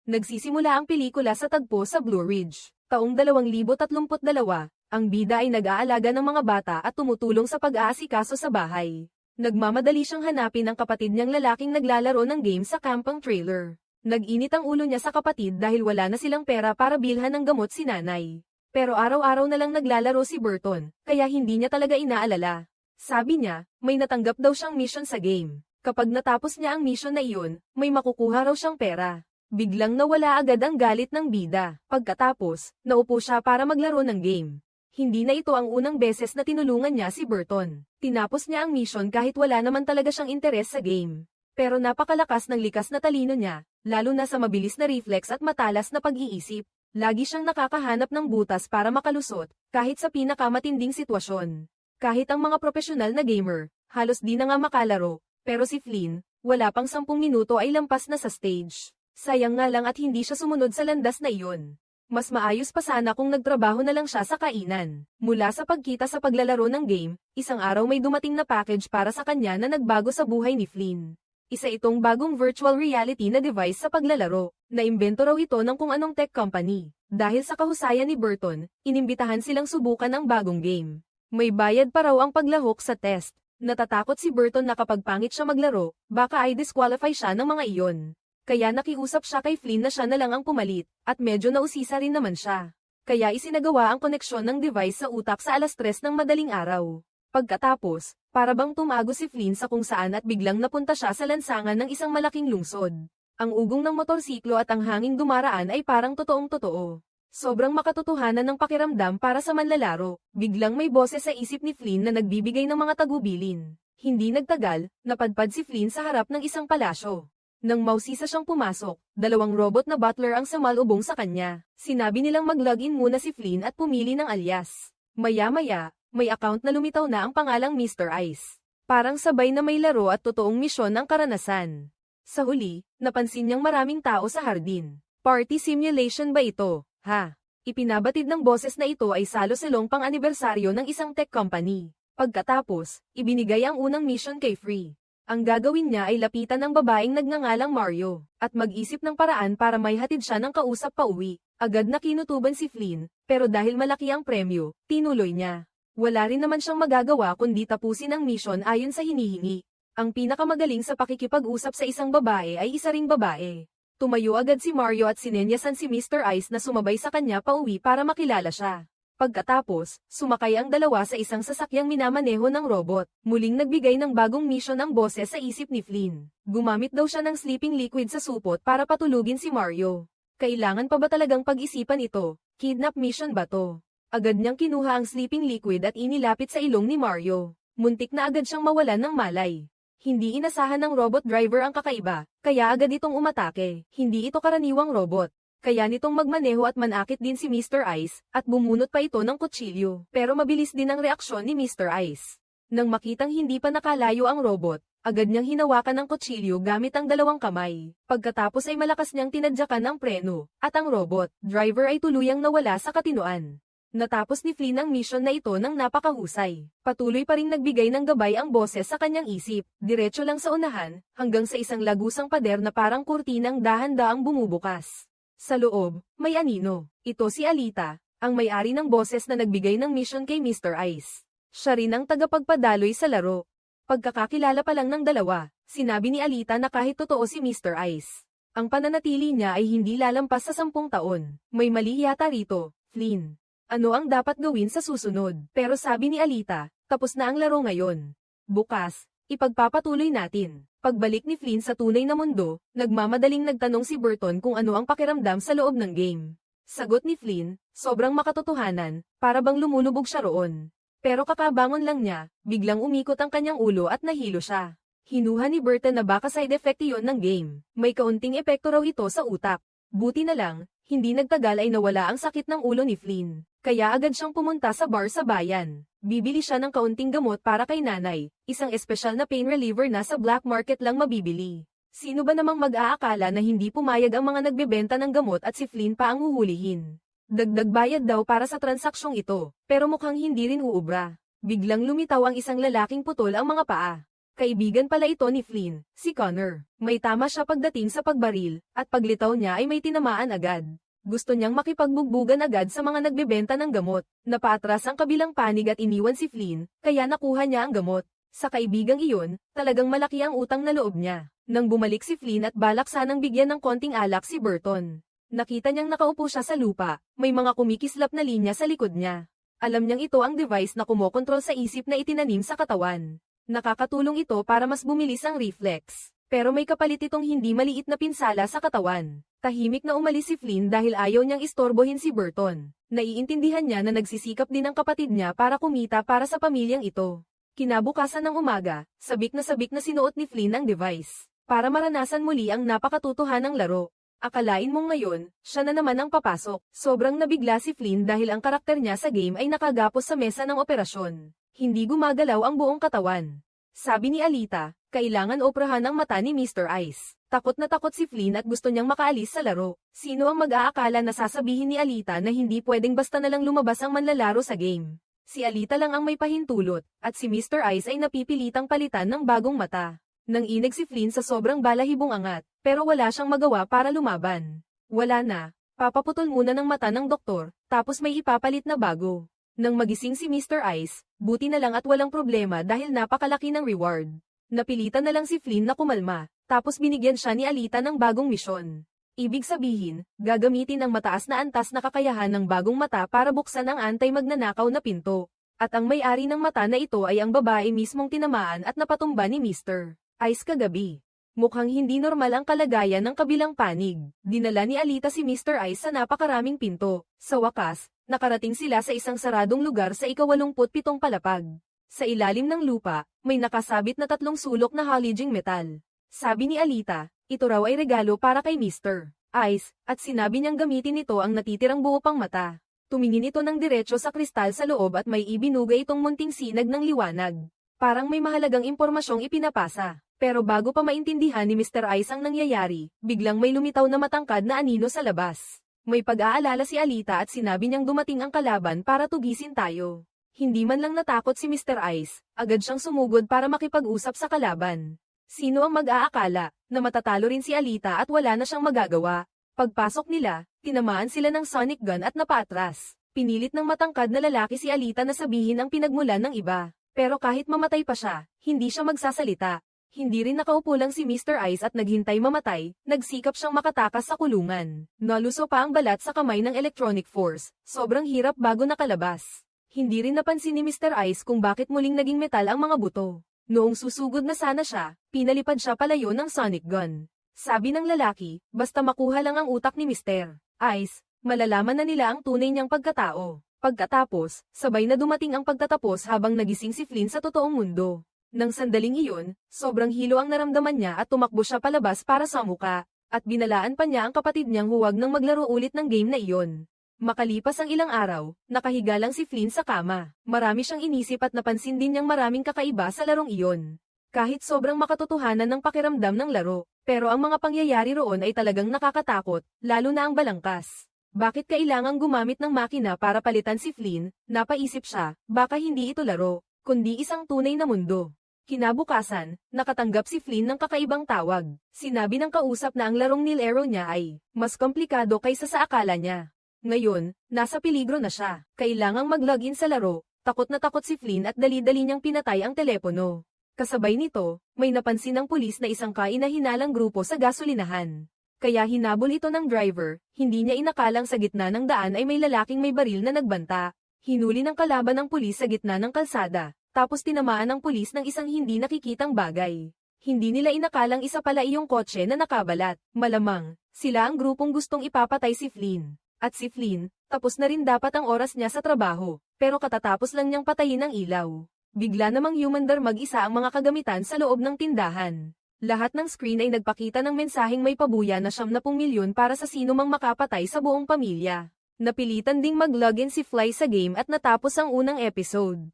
Nagsisimula ang pelikula sa tagpo sa Blue Ridge. Taong 2032, ang bida ay nag-aalaga ng mga bata at tumutulong sa pag-aasikaso sa bahay. Nagmamadali siyang hanapin ang kapatid niyang lalaking naglalaro ng game sa campang trailer. Nag-init ang ulo niya sa kapatid dahil wala na silang pera para bilhan ng gamot si nanay. Pero araw-araw na lang naglalaro si Burton, kaya hindi niya talaga inaalala. Sabi niya, may natanggap daw siyang mission sa game. Kapag natapos niya ang mission na iyon, may makukuha raw siyang pera. Biglang nawala agad ang galit ng bida. Pagkatapos, naupo siya para maglaro ng game. Hindi na ito ang unang beses na tinulungan niya si Burton. Tinapos niya ang mission kahit wala naman talaga siyang interes sa game. Pero napakalakas ng likas na talino niya, lalo na sa mabilis na reflex at matalas na pag-iisip. Lagi siyang nakakahanap ng butas para makalusot, kahit sa pinakamatinding sitwasyon. Kahit ang mga profesional na gamer, halos di na nga makalaro, pero si Flynn, wala pang 10 minuto ay lampas na sa stage. Sayang nga lang at hindi siya sumunod sa landas na iyon. Mas maayos pa sana kung nagtrabaho na lang siya sa kainan. Mula sa pagkita sa paglalaro ng game, isang araw may dumating na package para sa kanya na nagbago sa buhay ni Flynn. Isa itong bagong virtual reality na device sa paglalaro. Naimbento raw ito ng kung anong tech company. Dahil sa kahusayan ni Burton, inimbitahan silang subukan ang bagong game. May bayad pa raw ang paglahok sa test. Natatakot si Burton na kapag pangit siya maglaro, baka ay disqualify siya ng mga iyon. Kaya nakiusap siya kay Flynn na siya na lang ang pumalit, at medyo nausisa rin naman siya. Kaya isinagawa ang koneksyon ng device sa utak sa 3:00 ng madaling araw. Pagkatapos, para bang tumago si Flynn sa kung saan at biglang napunta siya sa lansangan ng isang malaking lungsod. Ang ugong ng motorsiklo at ang hanging dumaraan ay parang totoong-totoo. Sobrang makatotohanan ng pakiramdam para sa manlalaro. Biglang may boses sa isip ni Flynn na nagbibigay ng mga tagubilin. Hindi nagtagal, napadpad si Flynn sa harap ng isang palasyo. Nang mausisa siyang pumasok, 2 robot na butler ang samalubong sa kanya. Sinabi nilang mag-login muna si Flynn at pumili ng alias. Maya-maya, may account na lumitaw na ang pangalang Mr. Ice. Parang sabay na may laro at totoong misyon ng karanasan. Sa huli, napansin niyang maraming tao sa hardin. Party simulation ba ito, ha? Ipinabatid ng boses na ito ay salo-salong pang-anibersaryo ng isang tech company. Pagkatapos, ibinigay ang unang mission kay Free. Ang gagawin niya ay lapitan ng babaeng nagngangalang Mario, at mag-isip ng paraan para may hatid siya ng kausap pa uwi. Agad na kinutuban si Flynn, pero dahil malaki ang premyo, tinuloy niya. Wala rin naman siyang magagawa kundi tapusin ang mission ayon sa hinihingi. Ang pinakamagaling sa pakikipag-usap sa isang babae ay isa ring babae. Tumayo agad si Mario at sinenyasan si Mr. Ice na sumabay sa kanya pa uwi para makilala siya. Pagkatapos, sumakay ang dalawa sa isang sasakyang minamaneho ng robot. Muling nagbigay ng bagong mission ang boses sa isip ni Flynn. Gumamit daw siya ng sleeping liquid sa supot para patulugin si Mario. Kailangan pa ba talagang pag-isipan ito? Kidnap mission ba to? Agad niyang kinuha ang sleeping liquid at inilapit sa ilong ni Mario. Muntik na agad siyang mawalan ng malay. Hindi inasahan ng robot driver ang kakaiba, kaya agad itong umatake. Hindi ito karaniwang robot. Kaya nitong magmaneho at manakit din si Mr. Ice, at bumunot pa ito ng kutsilyo. Pero mabilis din ang reaksyon ni Mr. Ice. Nang makitang hindi pa nakalayo ang robot, agad niyang hinawakan ang kutsilyo gamit ang 2 kamay. Pagkatapos ay malakas niyang tinadyakan ang preno, at ang robot driver ay tuluyang nawala sa katinoan. Natapos ni Flynn ang mission na ito ng napakahusay. Patuloy pa ring nagbigay ng gabay ang boses sa kanyang isip, diretso lang sa unahan, hanggang sa isang lagusang pader na parang kurtinang dahan-daang bumubukas. Sa loob, may anino. Ito si Alita, ang may-ari ng boses na nagbigay ng mission kay Mr. Ice. Siya rin ang tagapagpadaloy sa laro. Pagkakakilala pa lang ng dalawa, sinabi ni Alita na kahit totoo si Mr. Ice, ang pananatili niya ay hindi lalampas sa 10 taon. May mali yata rito, Flynn. Ano ang dapat gawin sa susunod? Pero sabi ni Alita, tapos na ang laro ngayon. Bukas, ipagpapatuloy natin. Pagbalik ni Flynn sa tunay na mundo, nagmamadaling nagtanong si Burton kung ano ang pakiramdam sa loob ng game. Sagot ni Flynn, sobrang makatotohanan, para bang lumulubog siya roon. Pero kakabangon lang niya, biglang umikot ang kanyang ulo at nahilo siya. Hinuha ni Burton na baka side effect iyon ng game. May kaunting epekto raw ito sa utak. Buti na lang, hindi nagtagal ay nawala ang sakit ng ulo ni Flynn. Kaya agad siyang pumunta sa bar sa bayan. Bibili siya ng kaunting gamot para kay nanay, isang espesyal na pain reliever na sa black market lang mabibili. Sino ba namang mag-aakala na hindi pumayag ang mga nagbebenta ng gamot at si Flynn pa ang huhulihin? Dagdag bayad daw para sa transaksyong ito, pero mukhang hindi rin uubra. Biglang lumitaw ang isang lalaking putol ang mga paa. Kaibigan pala ito ni Flynn, si Connor. May tama siya pagdating sa pagbaril, at paglitaw niya ay may tinamaan agad. Gusto niyang makipagbugbugan agad sa mga nagbebenta ng gamot. Napaatras ang kabilang panig at iniwan si Flynn, kaya nakuha niya ang gamot. Sa kaibigang iyon, talagang malaki ang utang na loob niya. Nang bumalik si Flynn at balak sanang bigyan ng konting alak si Burton. Nakita niyang nakaupo siya sa lupa, may mga kumikislap na linya sa likod niya. Alam niyang ito ang device na kumokontrol sa isip na itinanim sa katawan. Nakakatulong ito para mas bumilis ang reflex. Pero may kapalit itong hindi maliit na pinsala sa katawan. Tahimik na umalis si Flynn dahil ayaw niyang istorbohin si Burton. Naiintindihan niya na nagsisikap din ang kapatid niya para kumita para sa pamilyang ito. Kinabukasan ng umaga, sabik na sinuot ni Flynn ang device. Para maranasan muli ang napakatutuhanang laro. Akalain mong ngayon, siya na naman ang papasok. Sobrang nabigla si Flynn dahil ang karakter niya sa game ay nakagapos sa mesa ng operasyon. Hindi gumagalaw ang buong katawan. Sabi ni Alita, kailangan oprahan ang mata ni Mr. Ice. Takot na takot si Flynn at gusto niyang makaalis sa laro. Sino ang mag-aakala na sasabihin ni Alita na hindi pwedeng basta na lang lumabas ang manlalaro sa game? Si Alita lang ang may pahintulot, at si Mr. Ice ay napipilitang palitan ng bagong mata. Nang inig si Flynn sa sobrang balahibong angat, pero wala siyang magawa para lumaban. Wala na, papaputol muna ng mata ng doktor, tapos may ipapalit na bago. Nang magising si Mr. Ice, buti na lang at walang problema dahil napakalaki ng reward. Napilitan na lang si Flynn na kumalma, tapos binigyan siya ni Alita ng bagong misyon. Ibig sabihin, gagamitin ang mataas na antas na kakayahan ng bagong mata para buksan ang antay-magnanakaw na pinto. At ang may-ari ng mata na ito ay ang babae mismong tinamaan at napatumba ni Mr. Ice kagabi. Mukhang hindi normal ang kalagayan ng kabilang panig. Dinala ni Alita si Mr. Ice sa napakaraming pinto. Sa wakas, nakarating sila sa isang saradong lugar sa ika-87 palapag. Sa ilalim ng lupa, may nakasabit na 3 sulok na haliging metal. Sabi ni Alita, ito raw ay regalo para kay Mr. Ice, at sinabi niyang gamitin ito ang natitirang buo pang mata. Tumingin ito ng diretso sa kristal sa loob at may ibinugay itong munting sinag ng liwanag. Parang may mahalagang impormasyong ipinapasa. Pero bago pa maintindihan ni Mr. Ice ang nangyayari, biglang may lumitaw na matangkad na anino sa labas. May pag-aalala si Alita at sinabi niyang dumating ang kalaban para tugisin tayo. Hindi man lang natakot si Mr. Ice, agad siyang sumugod para makipag-usap sa kalaban. Sino ang mag-aakala na matatalo rin si Alita at wala na siyang magagawa? Pagpasok nila, tinamaan sila ng sonic gun at napaatras. Pinilit ng matangkad na lalaki si Alita na sabihin ang pinagmulan ng iba. Pero kahit mamatay pa siya, hindi siya magsasalita. Hindi rin nakaupo lang si Mr. Ice at naghintay mamatay, nagsikap siyang makatakas sa kulungan. Naluso pa ang balat sa kamay ng electronic force, sobrang hirap bago nakalabas. Hindi rin napansin ni Mr. Ice kung bakit muling naging metal ang mga buto. Noong susugod na sana siya, pinalipad siya palayo ng sonic gun. Sabi ng lalaki, basta makuha lang ang utak ni Mr. Ice, malalaman na nila ang tunay niyang pagkatao. Pagkatapos, sabay na dumating ang pagtatapos habang nagising si Flynn sa totoong mundo. Nang sandaling iyon, sobrang hilo ang naramdaman niya at tumakbo siya palabas para sa muka, at binalaan pa niya ang kapatid niyang huwag nang maglaro ulit ng game na iyon. Makalipas ang ilang araw, nakahiga lang si Flynn sa kama. Marami siyang inisip at napansin din niyang maraming kakaiba sa larong iyon. Kahit sobrang makatotohanan ng pakiramdam ng laro, pero ang mga pangyayari roon ay talagang nakakatakot, lalo na ang balangkas. Bakit kailangang gumamit ng makina para palitan si Flynn? Napaisip siya, baka hindi ito laro, kundi isang tunay na mundo. Kinabukasan, nakatanggap si Flynn ng kakaibang tawag. Sinabi ng kausap na ang larong nilaro niya ay mas komplikado kaysa sa akala niya. Ngayon, nasa peligro na siya. Kailangang mag-login sa laro. Takot na takot si Flynn at dali-dali niyang pinatay ang telepono. Kasabay nito, may napansin ng pulis na isang kaina-hinalang grupo sa gasolinahan. Kaya hinabol ito ng driver, hindi niya inakalang sa gitna ng daan ay may lalaking may baril na nagbanta. Hinuli ng kalaban ng pulis sa gitna ng kalsada. Tapos tinamaan ng pulis ng isang hindi nakikitang bagay. Hindi nila inakalang isa pala iyong kotse na nakabalat. Malamang, sila ang grupong gustong ipapatay si Flynn. At si Flynn, tapos na rin dapat ang oras niya sa trabaho, pero katatapos lang niyang patayin ang ilaw. Bigla namang humandar mag-isa ang mga kagamitan sa loob ng tindahan. Lahat ng screen ay nagpakita ng mensaheng may pabuya na 70 milyon para sa sino mang makapatay sa buong pamilya. Napilitan ding mag-login si Fly sa game at natapos ang unang episode.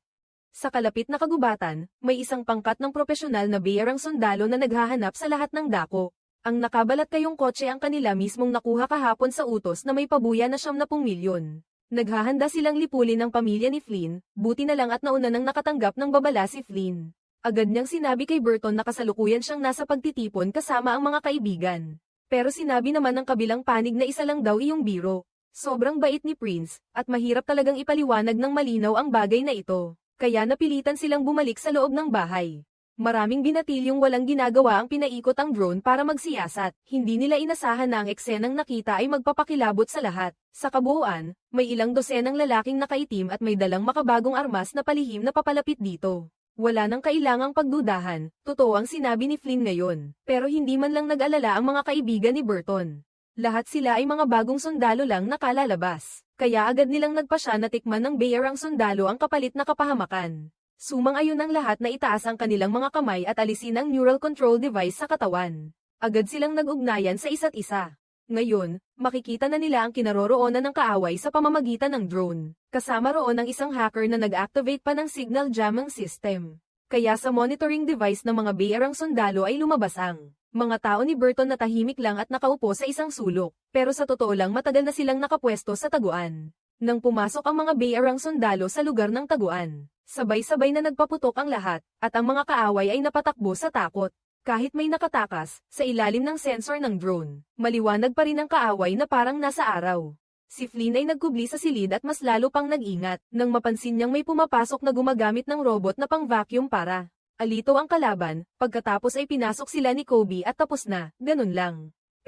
Sa kalapit na kagubatan, may isang pangkat ng propesyonal na bayarang sundalo na naghahanap sa lahat ng dako. Ang nakabalat kayong kotse ang kanila mismong nakuha kahapon sa utos na may pabuya na 70 milyon. Naghahanda silang lipulin ang pamilya ni Flynn, buti na lang at nauna nang nakatanggap ng babala si Flynn. Agad niyang sinabi kay Burton na kasalukuyan siyang nasa pagtitipon kasama ang mga kaibigan. Pero sinabi naman ng kabilang panig na isa lang daw iyong biro. Sobrang bait ni Prince, at mahirap talagang ipaliwanag ng malinaw ang bagay na ito. Kaya napilitan silang bumalik sa loob ng bahay. Maraming binatilyong walang ginagawa ang pinaikot ang drone para magsiyasat. Hindi nila inasahan na ang eksenang nakita ay magpapakilabot sa lahat. Sa kabuuan, may ilang dosenang lalaking nakaitim at may dalang makabagong armas na palihim na papalapit dito. Wala nang kailangang pagdudahan, totoo ang sinabi ni Flynn ngayon. Pero hindi man lang nag-alala ang mga kaibigan ni Burton. Lahat sila ay mga bagong sundalo lang na kalalabas. Kaya agad nilang nagpasya na tikman ng Bayerang sundalo ang kapalit na kapahamakan. Sumang-ayon ang lahat na itaas ang kanilang mga kamay at alisin ang neural control device sa katawan. Agad silang nag-ugnayan sa isa't isa. Ngayon, makikita na nila ang kinaroroonan ng kaaway sa pamamagitan ng drone. Kasama roon ang isang hacker na nag-activate pa ng signal jamming system. Kaya sa monitoring device ng mga Bayerang sundalo ay lumabas ang mga tao ni Burton na tahimik lang at nakaupo sa isang sulok. Pero sa totoo lang matagal na silang nakapwesto sa taguan. Nang pumasok ang mga Bayerang sundalo sa lugar ng taguan, sabay-sabay na nagpaputok ang lahat, at ang mga kaaway ay napatakbo sa takot. Kahit may nakatakas, sa ilalim ng sensor ng drone, maliwanag pa rin ang kaaway na parang nasa araw. Si Flynn ay nagkubli sa silid at mas lalo pang nag-ingat, nang mapansin niyang may pumapasok na gumagamit ng robot na pang-vacuum para alito ang kalaban. Pagkatapos ay pinasok sila ni Kobe at tapos na, ganun lang.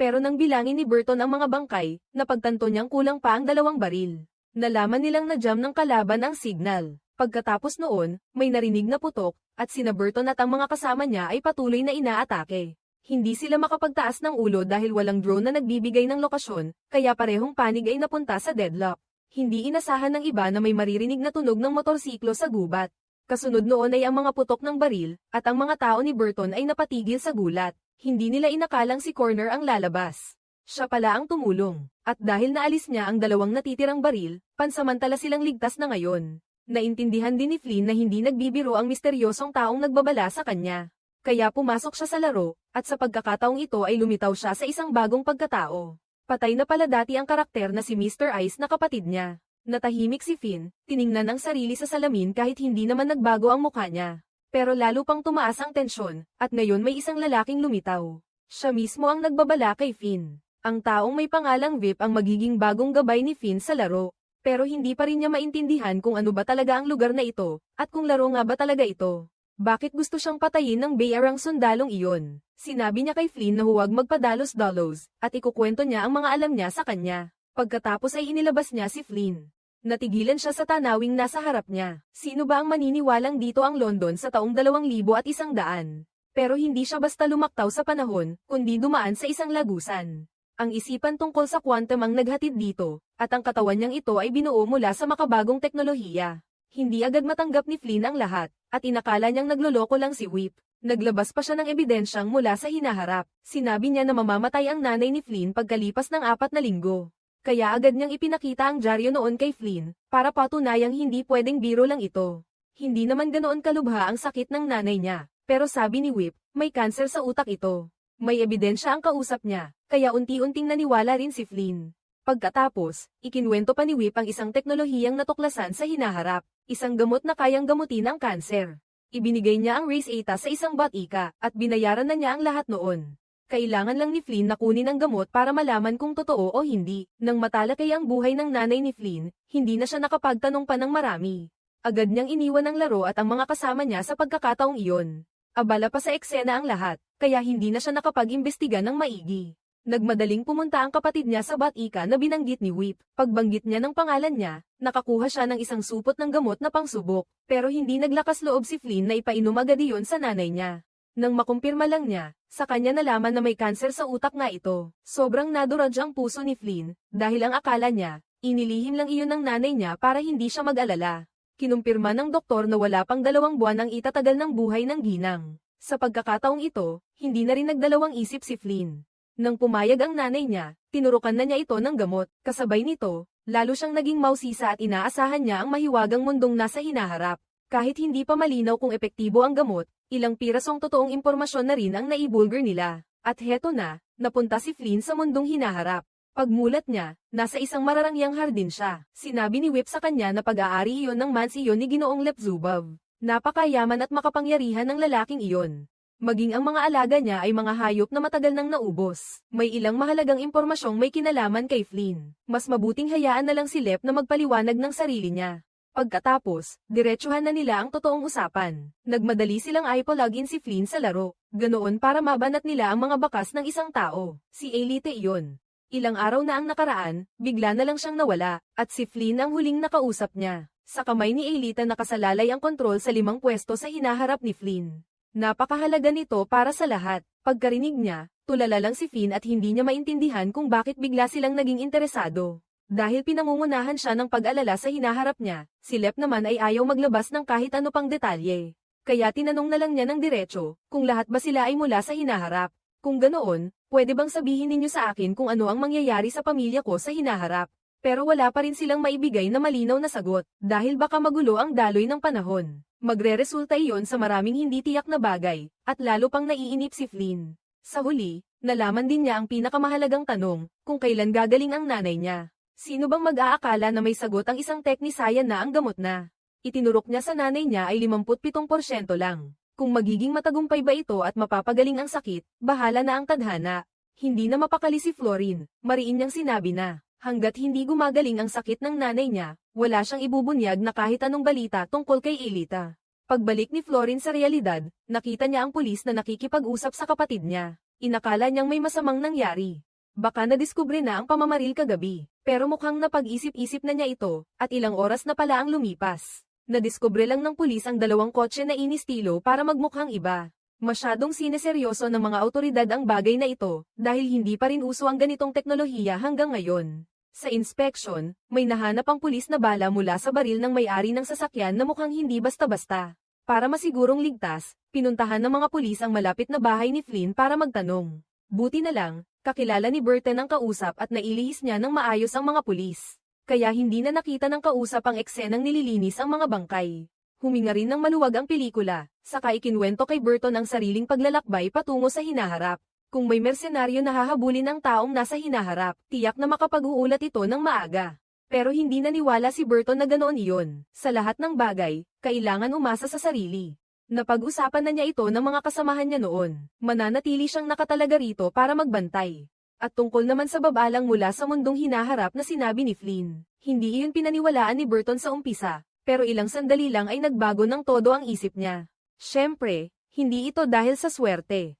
Pero nang bilangin ni Burton ang mga bangkay, napagtanto niyang kulang pa ang 2 baril. Nalaman nilang na-jam ng kalaban ang signal. Pagkatapos noon, may narinig na putok, at sina Burton at ang mga kasama niya ay patuloy na inaatake. Hindi sila makapagtaas ng ulo dahil walang drone na nagbibigay ng lokasyon, kaya parehong panig ay napunta sa deadlock. Hindi inasahan ng iba na may maririnig na tunog ng motorsiklo sa gubat. Kasunod noon ay ang mga putok ng baril, at ang mga tao ni Burton ay napatigil sa gulat. Hindi nila inakalang si Corner ang lalabas. Siya pala ang tumulong, at dahil naalis niya ang 2 natitirang baril, pansamantala silang ligtas na ngayon. Naintindihan din ni Flynn na hindi nagbibiro ang misteryosong taong nagbabala sa kanya. Kaya pumasok siya sa laro, at sa pagkakataong ito ay lumitaw siya sa isang bagong pagkatao. Patay na pala dati ang karakter na si Mr. Ice na kapatid niya. Natahimik si Finn, tiningnan ang sarili sa salamin kahit hindi naman nagbago ang mukha niya. Pero lalo pang tumaas ang tensyon, at ngayon may isang lalaking lumitaw. Siya mismo ang nagbabala kay Finn. Ang taong may pangalang VIP ang magiging bagong gabay ni Finn sa laro. Pero hindi pa rin niya maintindihan kung ano ba talaga ang lugar na ito, at kung laro nga ba talaga ito. Bakit gusto siyang patayin ng Bayerang sundalong iyon? Sinabi niya kay Flynn na huwag magpadalos-dalos, at ikukwento niya ang mga alam niya sa kanya. Pagkatapos ay inilabas niya si Flynn. Natigilan siya sa tanawing nasa harap niya. Sino ba ang maniniwalang dito ang London sa taong 2100? Pero hindi siya basta lumaktaw sa panahon, kundi dumaan sa isang lagusan. Ang isipan tungkol sa quantum ang naghatid dito, at ang katawan niyang ito ay binuo mula sa makabagong teknolohiya. Hindi agad matanggap ni Flynn ang lahat, at inakala niyang nagloloko lang si Whip. Naglabas pa siya ng ebidensyang mula sa hinaharap. Sinabi niya na mamamatay ang nanay ni Flynn pagkalipas ng 4 na linggo. Kaya agad niyang ipinakita ang dyaryo noon kay Flynn, para patunayang hindi pwedeng biro lang ito. Hindi naman ganoon kalubha ang sakit ng nanay niya, pero sabi ni Whip, may kanser sa utak ito. May ebidensya ang kausap niya, kaya unti-unting naniwala rin si Flynn. Pagkatapos, ikinwento pa ni Whip ang isang teknolohiyang natuklasan sa hinaharap, isang gamot na kayang gamutin ang kanser. Ibinigay niya ang race eta sa isang batika, at binayaran na niya ang lahat noon. Kailangan lang ni Flynn na kunin ang gamot para malaman kung totoo o hindi. Nang matalakay ang buhay ng nanay ni Flynn, hindi na siya nakapagtanong pa ng marami. Agad niyang iniwan ang laro at ang mga kasama niya sa pagkakataong iyon. Abala pa sa eksena ang lahat, kaya hindi na siya nakapag-imbestiga ng maigi. Nagmadaling pumunta ang kapatid niya sa batika na binanggit ni Whip. Pagbanggit niya ng pangalan niya, nakakuha siya ng isang supot ng gamot na pangsubok, pero hindi naglakas loob si Flynn na ipainom agad iyon sa nanay niya. Nang makumpirma lang niya, sa kanya nalaman na may kanser sa utak nga ito. Sobrang nadurog ang puso ni Flynn, dahil ang akala niya, inilihim lang iyon ng nanay niya para hindi siya mag-alala. Kinumpirma ng doktor na wala pang 2 buwan ang itatagal ng buhay ng ginang. Sa pagkakataong ito, hindi na rin nagdalawang isip si Flynn. Nang pumayag ang nanay niya, tinurukan na niya ito ng gamot. Kasabay nito, lalo siyang naging mausisa at inaasahan niya ang mahiwagang mundong nasa hinaharap. Kahit hindi pa malinaw kung epektibo ang gamot, ilang pirasong totoong impormasyon na rin ang naibulgar nila. At heto na, napunta si Flynn sa mundong hinaharap. Pagmulat niya, nasa isang mararangyang hardin siya. Sinabi ni Whip sa kanya na pag-aari iyon ng mansiyon ni Ginoong Lepzubov. Napakayaman at makapangyarihan ng lalaking iyon. Maging ang mga alaga niya ay mga hayop na matagal nang naubos. May ilang mahalagang impormasyong may kinalaman kay Flynn. Mas mabuting hayaan na lang si Lep na magpaliwanag ng sarili niya. Pagkatapos, diretsuhan na nila ang totoong usapan. Nagmadali silang ipo-login si Flynn sa laro. Ganoon para mabanat nila ang mga bakas ng isang tao. Si Elite iyon. Ilang araw na ang nakaraan, bigla na lang siyang nawala, at si Flynn ang huling nakausap niya. Sa kamay ni Elite nakasalalay ang kontrol sa 5 pwesto sa hinaharap ni Flynn. Napakahalaga nito para sa lahat. Pagkarinig niya, tulala lang si Flynn at hindi niya maintindihan kung bakit bigla silang naging interesado. Dahil pinangungunahan siya ng pag-alala sa hinaharap niya, si Lep naman ay ayaw maglabas ng kahit ano pang detalye. Kaya tinanong na lang niya ng diretso, kung lahat ba sila ay mula sa hinaharap. Kung ganoon, pwede bang sabihin ninyo sa akin kung ano ang mangyayari sa pamilya ko sa hinaharap? Pero wala pa rin silang maibigay na malinaw na sagot, dahil baka magulo ang daloy ng panahon. Magre-resulta iyon sa maraming hindi tiyak na bagay, at lalo pang naiinip si Flynn. Sa huli, nalaman din niya ang pinakamahalagang tanong, kung kailan gagaling ang nanay niya. Sino bang mag-aakala na may sagot ang isang teknisayan na ang gamot na? Itinurok niya sa nanay niya ay 57% lang. Kung magiging matagumpay ba ito at mapapagaling ang sakit, bahala na ang tadhana. Hindi na mapakali si Florin, mariin niyang sinabi na. Hanggat hindi gumagaling ang sakit ng nanay niya, wala siyang ibubunyag na kahit anong balita tungkol kay Elita. Pagbalik ni Florin sa realidad, nakita niya ang pulis na nakikipag-usap sa kapatid niya. Inakala niyang may masamang nangyari. Baka nadiskubre na ang pamamaril kagabi, pero mukhang napag-isip-isip na niya ito, at ilang oras na pala ang lumipas. Nadiskubre lang ng pulis ang 2 kotse na inistilo para magmukhang iba. Masyadong sineseryoso ng mga awtoridad ang bagay na ito, dahil hindi pa rin uso ang ganitong teknolohiya hanggang ngayon. Sa inspection, may nahanap ang pulis na bala mula sa baril ng may-ari ng sasakyan na mukhang hindi basta-basta. Para masigurong ligtas, pinuntahan ng mga pulis ang malapit na bahay ni Flynn para magtanong. Buti na lang, kakilala ni Burton ang kausap at nailihis niya ng maayos ang mga pulis. Kaya hindi na nakita ng kausap ang eksenang nililinis ang mga bangkay. Huminga rin ng maluwag ang pelikula, saka ikinwento kay Burton ang sariling paglalakbay patungo sa hinaharap. Kung may mersenaryo na hahabulin ang taong nasa hinaharap, tiyak na makapag-uulat ito ng maaga. Pero hindi naniwala si Burton na ganoon iyon. Sa lahat ng bagay, kailangan umasa sa sarili. Napag-usapan na niya ito ng mga kasamahan niya noon. Mananatili siyang nakatalaga rito para magbantay. At tungkol naman sa babalang mula sa mundong hinaharap na sinabi ni Flynn, hindi iyon pinaniwalaan ni Burton sa umpisa. Pero ilang sandali lang ay nagbago ng todo ang isip niya. Siyempre, hindi ito dahil sa swerte.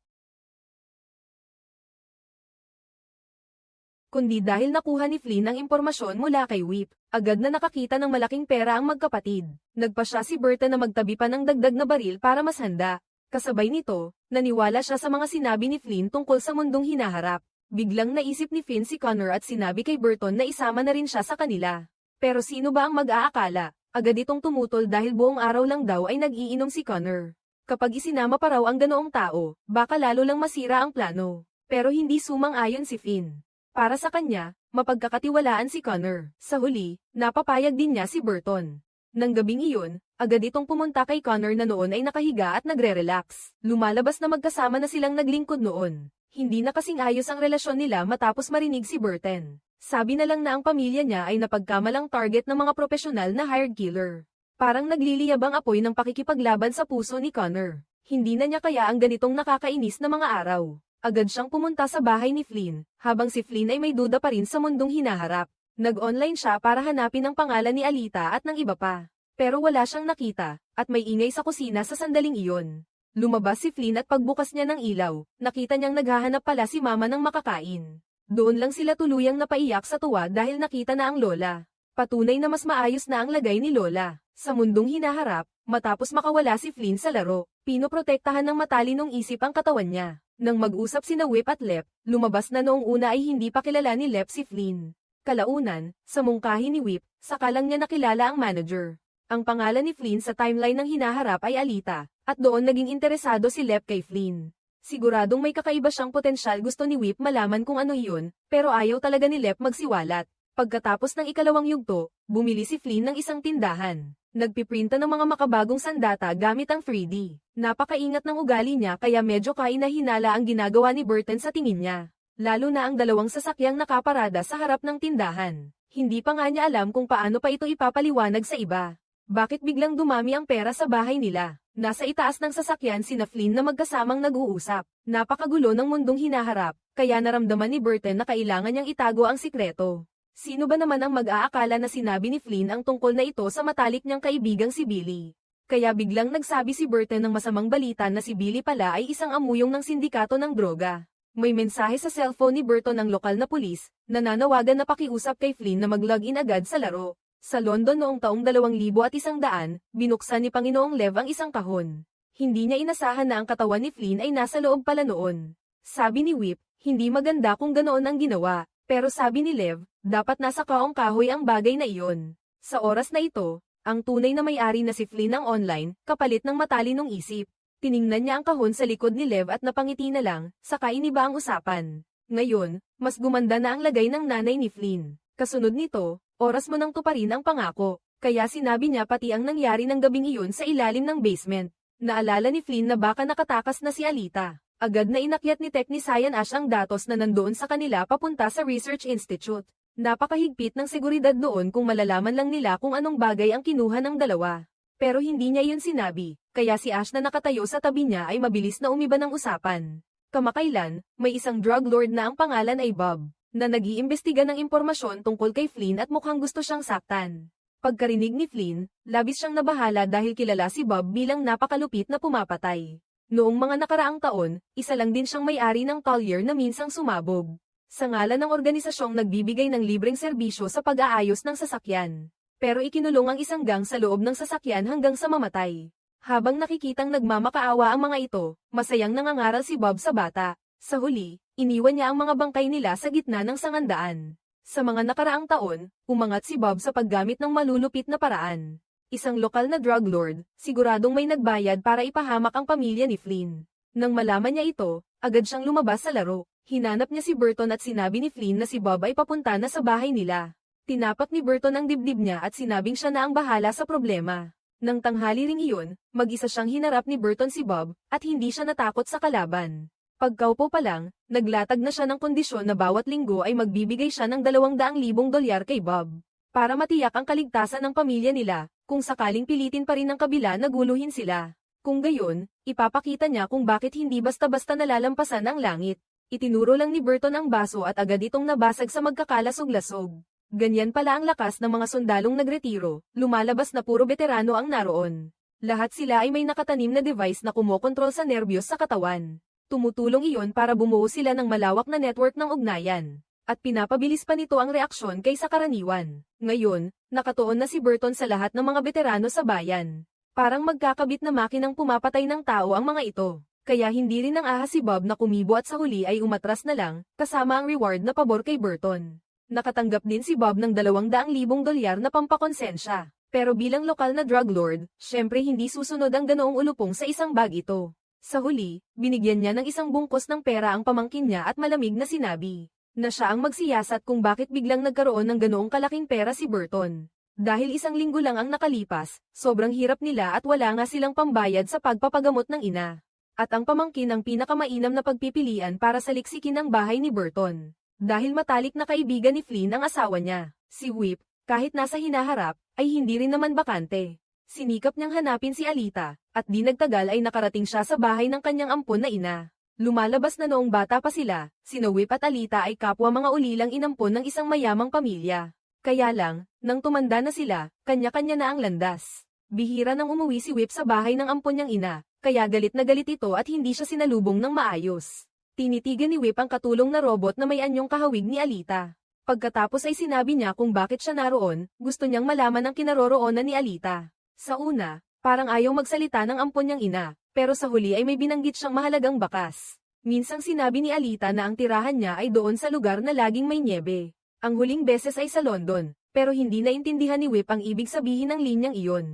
Kundi dahil nakuha ni Flynn ang impormasyon mula kay Whip, agad na nakakita ng malaking pera ang magkapatid. Nagpa siya si Burton na magtabi pa ng dagdag na baril para mas handa. Kasabay nito, naniwala siya sa mga sinabi ni Flynn tungkol sa mundong hinaharap. Biglang naisip ni Flynn si Connor at sinabi kay Burton na isama na rin siya sa kanila. Pero sino ba ang mag-aakala? Agad itong tumutol dahil buong araw lang daw ay nag-iinom si Connor. Kapag isinama pa raw ang ganoong tao, baka lalo lang masira ang plano. Pero hindi sumang-ayon si Flynn. Para sa kanya, mapagkakatiwalaan si Connor. Sa huli, napapayag din niya si Burton. Nang gabing iyon, agad itong pumunta kay Connor na noon ay nakahiga at nagre-relax. Lumalabas na magkasama na silang naglingkod noon. Hindi na kasing ayos ang relasyon nila matapos marinig si Burton. Sabi na lang na ang pamilya niya ay napagkamalang target ng mga profesional na hired killer. Parang nagliliyab ang apoy ng pakikipaglaban sa puso ni Connor. Hindi na niya kaya ang ganitong nakakainis na mga araw. Agad siyang pumunta sa bahay ni Flynn, habang si Flynn ay may duda pa rin sa mundong hinaharap. Nag-online siya para hanapin ang pangalan ni Alita at ng iba pa. Pero wala siyang nakita, at may ingay sa kusina sa sandaling iyon. Lumabas si Flynn at pagbukas niya ng ilaw, nakita niyang naghahanap pala si Mama ng makakain. Doon lang sila tuluyang napaiyak sa tuwa dahil nakita na ang lola. Patunay na mas maayos na ang lagay ni Lola. Sa mundong hinaharap, matapos makawala si Flynn sa laro, pinoprotektahan ng matalinong isip ang katawan niya. Nang mag-usap sina Whip at Lep, lumabas na noong una ay hindi pa kilala ni Lep si Flynn. Kalaunan, sa mungkahi ni Whip, saka lang niya nakilala ang manager. Ang pangalan ni Flynn sa timeline ng hinaharap ay Alita, at doon naging interesado si Lep kay Flynn. Siguradong may kakaiba siyang potensyal, gusto ni Whip malaman kung ano iyon, pero ayaw talaga ni Lep magsiwalat. Pagkatapos ng ikalawang yugto, bumili si Flynn ng isang tindahan. Nagpiprinta ng mga makabagong sandata gamit ang 3D. Napakaingat ng ugali niya kaya medyo kainahinala ang ginagawa ni Burton sa tingin niya. Lalo na ang 2 sasakyang nakaparada sa harap ng tindahan. Hindi pa nga niya alam kung paano pa ito ipapaliwanag sa iba. Bakit biglang dumami ang pera sa bahay nila? Nasa itaas ng sasakyan sina Flynn na magkasamang nag-uusap. Napakagulo ng mundong hinaharap, kaya naramdaman ni Burton na kailangan niyang itago ang sikreto. Sino ba naman ang mag-aakala na sinabi ni Flynn ang tungkol na ito sa matalik niyang kaibigang si Billy? Kaya biglang nagsabi si Burton ng masamang balita na si Billy pala ay isang amuyong ng sindikato ng droga. May mensahe sa cellphone ni Burton ng lokal na pulis, na nanawagan na pakiusap kay Flynn na mag-login agad sa laro. Sa London noong taong 2100, binuksan ni Panginoong Lev ang isang kahon. Hindi niya inasahan na ang katawan ni Flynn ay nasa loob pala noon. Sabi ni Whip, hindi maganda kung ganoon ang ginawa, pero sabi ni Lev, dapat nasa kaong kahoy ang bagay na iyon. Sa oras na ito, ang tunay na may-ari na si Flynn ang online, kapalit ng matalinong isip. Tiningnan niya ang kahon sa likod ni Lev at napangiti na lang, saka iniba ang usapan. Ngayon, mas gumanda na ang lagay ng nanay ni Flynn. Kasunod nito, oras mo nang tuparin ang pangako, kaya sinabi niya pati ang nangyari ng gabing iyon sa ilalim ng basement. Naalala ni Flynn na baka nakatakas na si Alita. Agad na inakyat ni Techniscian Ash ang datos na nandoon sa kanila papunta sa Research Institute. Napakahigpit ng seguridad doon kung malalaman lang nila kung anong bagay ang kinuha ng dalawa. Pero hindi niya yun sinabi, kaya si Ash na nakatayo sa tabi niya ay mabilis na umiba ng usapan. Kamakailan, may isang drug lord na ang pangalan ay Bob, na nag-iimbestiga ng impormasyon tungkol kay Flynn at mukhang gusto siyang saktan. Pagkarinig ni Flynn, labis siyang nabahala dahil kilala si Bob bilang napakalupit na pumapatay. Noong mga nakaraang taon, isa lang din siyang may-ari ng Collier na minsang sumabog. Sa ngalan ng organisasyong nagbibigay ng libreng serbisyo sa pag-aayos ng sasakyan. Pero ikinulong ang isang gang sa loob ng sasakyan hanggang sa mamatay. Habang nakikitang nagmamakaawa ang mga ito, masayang nangangaral si Bob sa bata. Sa huli, iniwan niya ang mga bangkay nila sa gitna ng sangandaan. Sa mga nakaraang taon, umangat si Bob sa paggamit ng malulupit na paraan. Isang lokal na drug lord, siguradong may nagbayad para ipahamak ang pamilya ni Flynn. Nang malaman niya ito, agad siyang lumabas sa laro. Hinanap niya si Burton at sinabi ni Flynn na si Bob ay papunta na sa bahay nila. Tinapak ni Burton ang dibdib niya at sinabing siya na ang bahala sa problema. Nang tanghali ring iyon, mag-isa siyang hinarap ni Burton si Bob, at hindi siya natakot sa kalaban. Pagkaupo pa lang, naglatag na siya ng kondisyon na bawat linggo ay magbibigay siya ng $200,000 kay Bob. Para matiyak ang kaligtasan ng pamilya nila, kung sakaling pilitin pa rin ng kabila na guluhin sila. Kung gayon, ipapakita niya kung bakit hindi basta-basta nalalampasan ang langit. Itinuro lang ni Burton ang baso at agad itong nabasag sa magkakalasog-lasog. Ganyan pala ang lakas ng mga sundalong nagretiro, lumalabas na puro veterano ang naroon. Lahat sila ay may nakatanim na device na kumokontrol sa nerbiyos sa katawan. Tumutulong iyon para bumuo sila ng malawak na network ng ugnayan. At pinapabilis pa nito ang reaksyon kaysa karaniwan. Ngayon, nakatuon na si Burton sa lahat ng mga veterano sa bayan. Parang magkakabit na makinang pumapatay ng tao ang mga ito. Kaya hindi rin ang ahas si Bob na kumibo at sa huli ay umatras na lang, kasama ang reward na pabor kay Burton. Nakatanggap din si Bob ng $200,000 na pampakonsensya. Pero bilang lokal na drug lord, syempre hindi susunod ang ganoong ulupong sa isang bag ito. Sa huli, binigyan niya ng isang bungkos ng pera ang pamangkin niya at malamig na sinabi na siya ang magsiyasat kung bakit biglang nagkaroon ng ganoong kalaking pera si Burton. Dahil isang linggo lang ang nakalipas, sobrang hirap nila at wala nga silang pambayad sa pagpapagamot ng ina. At ang pamangkin ang pinakamainam na pagpipilian para saliksikin ang bahay ni Burton. Dahil matalik na kaibigan ni Flynn ang asawa niya, si Whip, kahit nasa hinaharap, ay hindi rin naman bakante. Sinikap niyang hanapin si Alita, at di nagtagal ay nakarating siya sa bahay ng kanyang ampon na ina. Lumalabas na noong bata pa sila, sina Whip at Alita ay kapwa mga ulilang inampon ng isang mayamang pamilya. Kaya lang, nang tumanda na sila, kanya-kanya na ang landas. Bihira nang umuwi si Whip sa bahay ng ampon niyang ina, kaya galit na galit ito at hindi siya sinalubong ng maayos. Tinitigan ni Whip ang katulong na robot na may anyong kahawig ni Alita. Pagkatapos ay sinabi niya kung bakit siya naroon, gusto niyang malaman ang kinaroroonan ni Alita. Sa una, parang ayaw magsalita ng ampon niyang ina, pero sa huli ay may binanggit siyang mahalagang bakas. Minsang sinabi ni Alita na ang tirahan niya ay doon sa lugar na laging may niebe. Ang huling beses ay sa London, pero hindi naintindihan ni Whip ang ibig sabihin ng linyang iyon.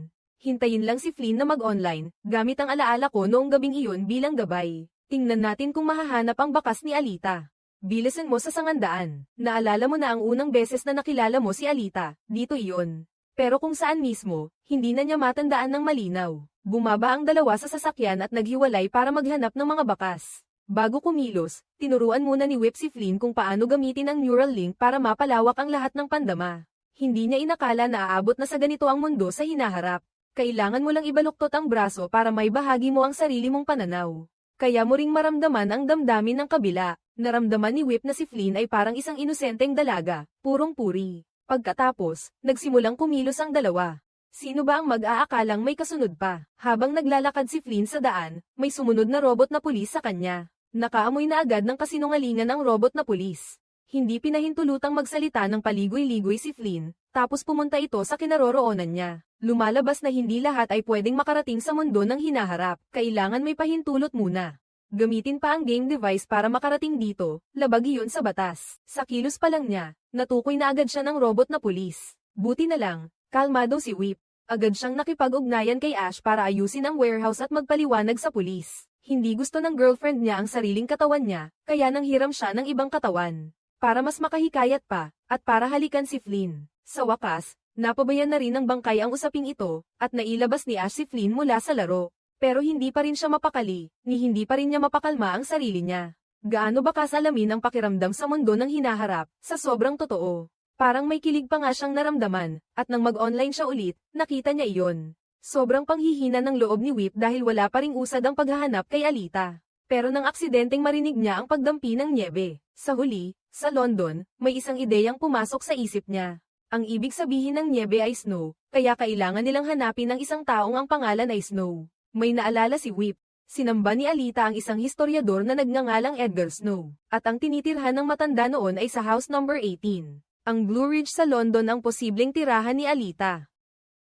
Hintayin lang si Flynn na mag-online, gamit ang alaala ko noong gabing iyon bilang gabay. Tingnan natin kung mahahanap ang bakas ni Alita. Bilisan mo sa sangandaan. Naalala mo na ang unang beses na nakilala mo si Alita, dito iyon. Pero kung saan mismo, hindi na niya matandaan ng malinaw. Bumaba ang dalawa sa sasakyan at naghiwalay para maghanap ng mga bakas. Bago kumilos, tinuruan muna ni Whip si Flynn kung paano gamitin ang neural link para mapalawak ang lahat ng pandama. Hindi niya inakala na aabot na sa ganito ang mundo sa hinaharap. Kailangan mo lang ibaluktot ang braso para may bahagi mo ang sarili mong pananaw. Kaya mo ring maramdaman ang damdamin ng kabila. Naramdaman ni Whip na si Flynn ay parang isang inosenteng dalaga, purong puri. Pagkatapos, nagsimulang kumilos ang dalawa. Sino ba ang mag-aakalang may kasunod pa? Habang naglalakad si Flynn sa daan, may sumunod na robot na pulis sa kanya. Nakaamoy na agad ng kasinungalingan ang robot na pulis. Hindi pinahintulutang magsalita ng paligoy-ligoy si Flynn, tapos pumunta ito sa kinaroroonan niya. Lumalabas na hindi lahat ay pwedeng makarating sa mundo ng hinaharap, kailangan may pahintulot muna. Gamitin pa ang game device para makarating dito, labag iyon sa batas. Sa kilos pa lang niya, natukoy na agad siya ng robot na pulis. Buti na lang, kalmado si Whip. Agad siyang nakipag-ugnayan kay Ash para ayusin ang warehouse at magpaliwanag sa pulis. Hindi gusto ng girlfriend niya ang sariling katawan niya, kaya nanghiram siya ng ibang katawan. Para mas makahikayat pa, at para halikan si Flynn. Sa wakas, napabayan na rin ng bangkay ang usaping ito, at nailabas ni Ash si Flynn mula sa laro. Pero hindi pa rin siya mapakali, ni hindi pa rin niya mapakalma ang sarili niya. Gaano ba kasalamin ang pakiramdam sa mundo ng hinaharap, sa sobrang totoo? Parang may kilig pa nga siyang naramdaman, at nang mag-online siya ulit, nakita niya iyon. Sobrang panghihina ng loob ni Whip dahil wala pa ring usad ang paghahanap kay Alita. Pero nang aksidenteng marinig niya ang pagdampi ng nyebe. Sa huli, sa London, may isang ideyang pumasok sa isip niya. Ang ibig sabihin ng nyebe ay Snow, kaya kailangan nilang hanapin ng isang taong ang pangalan ay Snow. May naalala si Whip. Sinamba ni Alita ang isang historyador na nagngangalang Edgar Snow, at ang tinitirhan ng matanda noon ay sa house number 18. Ang Blue Ridge sa London ang posibleng tirahan ni Alita.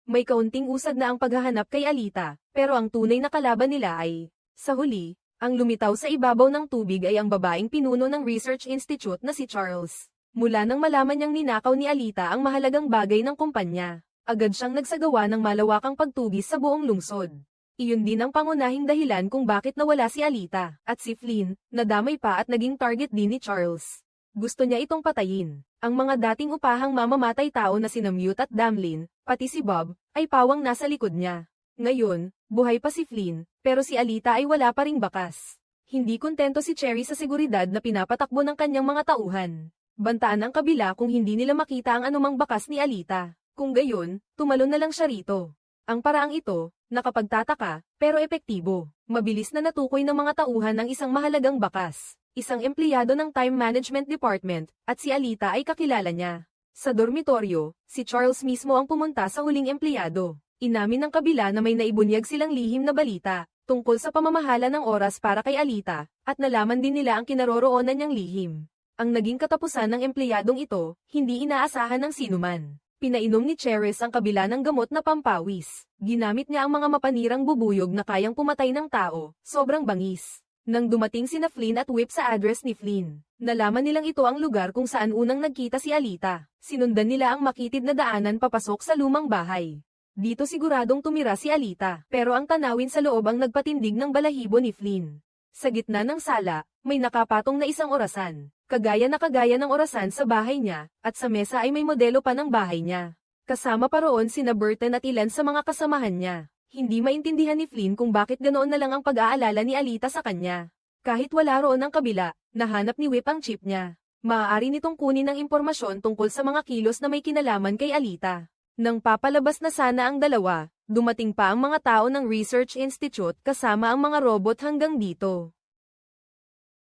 May kaunting usad na ang paghahanap kay Alita, pero ang tunay na kalaban nila ay, sa huli, ang lumitaw sa ibabaw ng tubig ay ang babaeng pinuno ng Research Institute na si Charles. Mula nang malaman niyang ninakaw ni Alita ang mahalagang bagay ng kumpanya, agad siyang nagsagawa ng malawakang pagtugis sa buong lungsod. Iyon din ang pangunahing dahilan kung bakit nawala si Alita, at si Flynn, nadamay pa at naging target din ni Charles. Gusto niya itong patayin. Ang mga dating upahang mamamatay tao na sina Mute at Damlin, pati si Bob, ay pawang nasa likod niya. Ngayon, buhay pa si Flynn, pero si Alita ay wala pa ring bakas. Hindi kontento si Cherry sa seguridad na pinapatakbo ng kanyang mga tauhan. Bantaan ang kabila kung hindi nila makita ang anumang bakas ni Alita. Kung gayon, tumalon na lang siya rito. Ang paraang ito, nakapagtataka, pero epektibo. Mabilis na natukoy ng mga tauhan ang isang mahalagang bakas. Isang empleyado ng Time Management Department, at si Alita ay kakilala niya. Sa dormitoryo, si Charles mismo ang pumunta sa huling empleyado. Inamin ng kabila na may naibunyag silang lihim na balita, tungkol sa pamamahala ng oras para kay Alita, at nalaman din nila ang kinaroroonan niyang lihim. Ang naging katapusan ng empleyadong ito, hindi inaasahan ng sinuman. Pinainom ni Cheris ang kabila ng gamot na pampawis. Ginamit niya ang mga mapanirang bubuyog na kayang pumatay ng tao, sobrang bangis. Nang dumating sina Flynn at Whip sa address ni Flynn, nalaman nilang ito ang lugar kung saan unang nagkita si Alita. Sinundan nila ang makitid na daanan papasok sa lumang bahay. Dito siguradong tumira si Alita, pero ang tanawin sa loob ang nagpatindig ng balahibo ni Flynn. Sa gitna ng sala, may nakapatong na isang orasan. Kagaya ng orasan sa bahay niya, at sa mesa ay may modelo pa ng bahay niya. Kasama pa roon sina Burton at ilan sa mga kasamahan niya. Hindi maintindihan ni Flynn kung bakit ganoon na lang ang pag-aalala ni Alita sa kanya. Kahit wala roon ang kabila, nahanap ni Whip ang chip niya. Maaari nitong kunin ang impormasyon tungkol sa mga kilos na may kinalaman kay Alita. Nang papalabas na sana ang dalawa, dumating pa ang mga tao ng Research Institute kasama ang mga robot hanggang dito.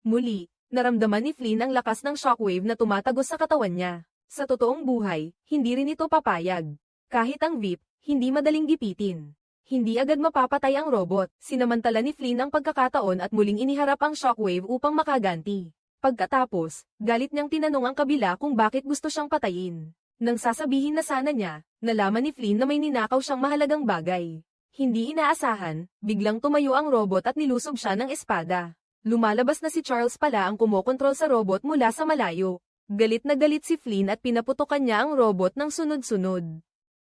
Muli, naramdaman ni Flynn ang lakas ng shockwave na tumatagos sa katawan niya. Sa totoong buhay, hindi rin ito papayag. Kahit ang VIP, hindi madaling gipitin. Hindi agad mapapatay ang robot, sinamantala ni Flynn ang pagkakataon at muling iniharap ang shockwave upang makaganti. Pagkatapos, galit niyang tinanong ang kabila kung bakit gusto siyang patayin. Nang sasabihin na sana niya, nalaman ni Flynn na may ninakaw siyang mahalagang bagay. Hindi inaasahan, biglang tumayo ang robot at nilusob siya ng espada. Lumalabas na si Charles pala ang kumokontrol sa robot mula sa malayo. Galit na galit si Flynn at pinaputokan niya ang robot ng sunod-sunod.